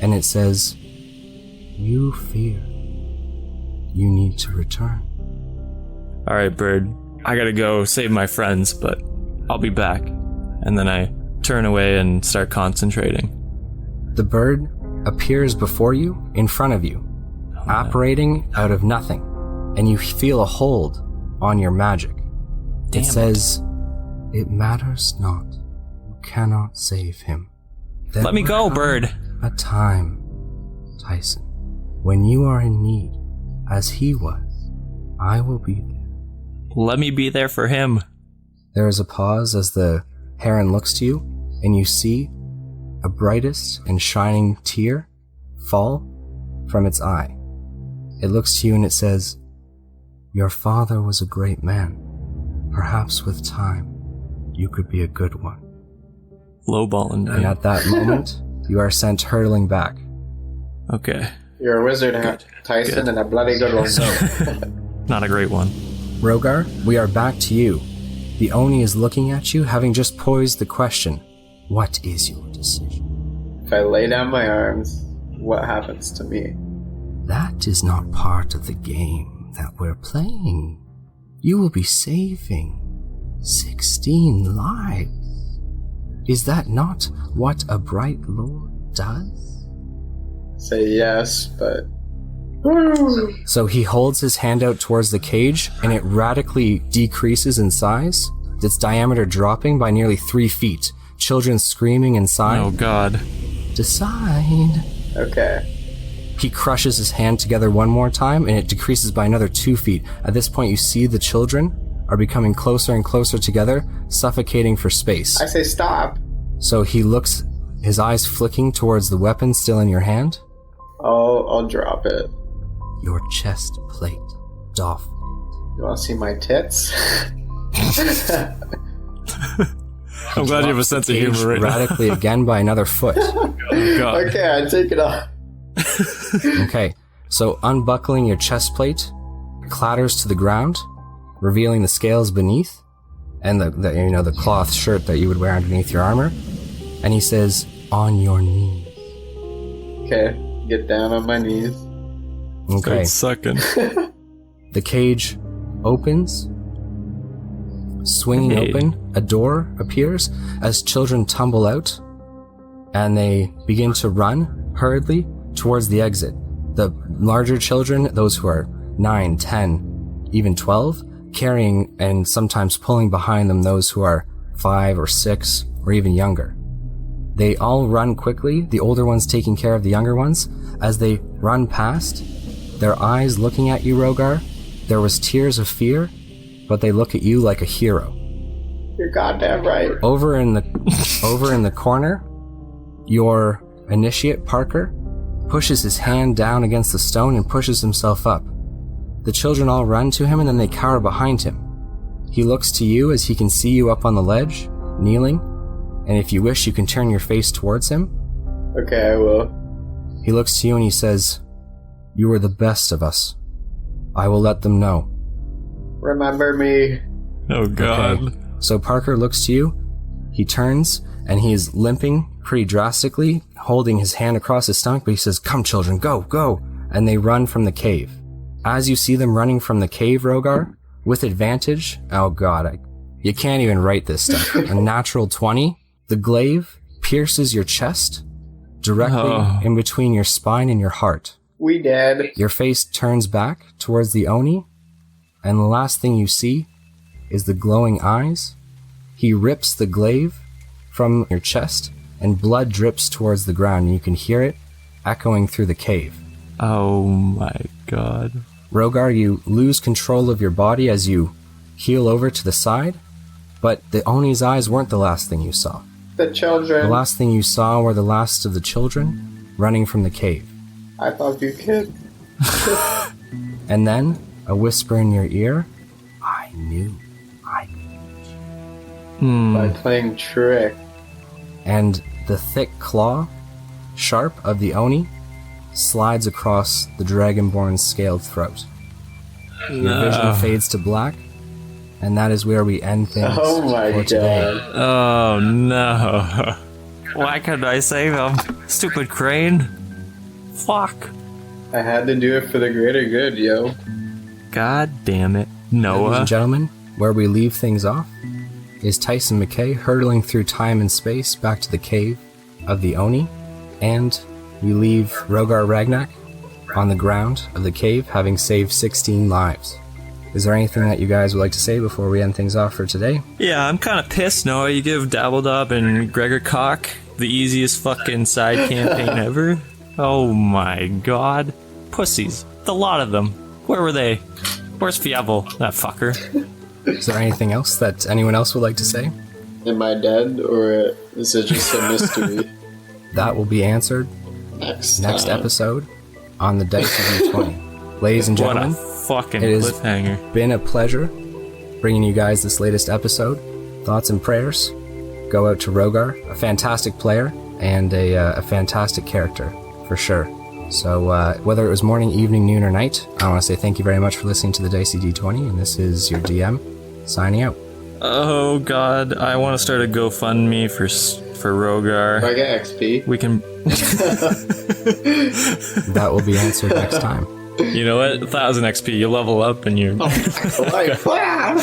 And it says, "You fear. You need to return." All right, bird. I gotta go save my friends, but I'll be back. And then I turn away and start concentrating. The bird appears before you, in front of you, operating out of nothing, and you feel a hold on your magic. Damn it says, "It matters not. You cannot save him." Let me go, bird. A time, Tyson, when you are in need, as he was, I will be there. Let me be there for him. There is a pause as the heron looks to you, and you see a brightest and shining tear fall from its eye. It looks to you and it says, "Your father was a great man. Perhaps with time, you could be a good one." Lowballing me. And at that moment, you are sent hurtling back. Okay. You're a wizard, Tyson, and a bloody good one. Not a great one. Rogar, we are back to you. The Oni is looking at you, having just posed the question, "What is your decision?" If I lay down my arms, what happens to me? That is not part of the game that we're playing. You will be saving 16 lives. Is that not what a bright lord does? Say yes, but... So he holds his hand out towards the cage, and it radically decreases in size, its diameter dropping by nearly 3 feet. Children screaming inside. Oh, God. Decide. Okay. He crushes his hand together one more time, and it decreases by another 2 feet. At this point, you see the children are becoming closer and closer together, suffocating for space. I say stop. So he looks, his eyes flicking towards the weapon still in your hand. I'll drop it. Your chest plate doff. You want to see my tits? I'm glad you have a sense of humor right now. Radically again by another foot. Oh, God. Okay, I take it off. Okay, so unbuckling your chest plate, clatters to the ground, revealing the scales beneath, and the cloth shirt that you would wear underneath your armor. And he says, "On your knees." Okay, get down on my knees. Okay. Start sucking. The cage opens. Swinging open, a door appears as children tumble out, and they begin to run hurriedly towards the exit. The larger children, those who are 9, 10, even 12, carrying and sometimes pulling behind them those who are 5 or 6 or even younger. They all run quickly, the older ones taking care of the younger ones. As they run past, their eyes looking at you, Rogar, there was tears of fear, but they look at you like a hero. You're goddamn right. Over in the corner, your initiate, Parker, pushes his hand down against the stone and pushes himself up. The children all run to him and then they cower behind him. He looks to you as he can see you up on the ledge, kneeling, and if you wish, you can turn your face towards him. Okay, I will. He looks to you and he says, "You are the best of us. I will let them know." Remember me. Oh, God. Okay. So Parker looks to you. He turns and he is limping pretty drastically, holding his hand across his stomach, but he says, "Come, children, go, go." And they run from the cave. As you see them running from the cave, Rogar, with advantage. Oh god, you can't even write this stuff. A natural 20. The glaive pierces your chest directly in between your spine and your heart. We dead. Your face turns back towards the Oni, and the last thing you see is the glowing eyes. He rips the glaive from your chest, and blood drips towards the ground, and you can hear it echoing through the cave. Oh my god. Rogar, you lose control of your body as you heel over to the side, but the Oni's eyes weren't the last thing you saw. The children. The last thing you saw were the last of the children running from the cave. I thought you kid. And then, a whisper in your ear, I knew. By playing trick. And the thick claw, sharp of the Oni, slides across the Dragonborn's scaled throat. Your vision fades to black, and that is where we end things for today. Oh no. Why couldn't I save him? Stupid crane. Fuck. I had to do it for the greater good, yo. God damn it. Noah. Ladies and gentlemen, where we leave things off is Tyson McKay hurtling through time and space back to the cave of the Oni, and we leave Rogar Ragnak on the ground of the cave, having saved 16 lives. Is there anything that you guys would like to say before we end things off for today? Yeah, I'm kind of pissed, Noah. You give Dabbledob and Gregor Koch the easiest fucking side campaign ever. Oh my god. Pussies. The lot of them. Where were they? Where's Fievel, that fucker? Is there anything else that anyone else would like to say? Am I dead, or is it just a mystery? That will be answered Next episode on the Dicey D20. Ladies and gentlemen, What a fucking it has cliffhanger. been a pleasure bringing you guys this latest episode. Thoughts and prayers go out to Rogar, a fantastic player and a fantastic character, for sure. So whether it was morning, evening, noon, or night, I want to say thank you very much for listening to the Dicey D20, and this is your DM signing out. Oh god, I want to start a GoFundMe for Rogar. If I get XP. We can... That will be answered next time. You know what? 1,000 XP, you level up and you're... Oh, like, wow.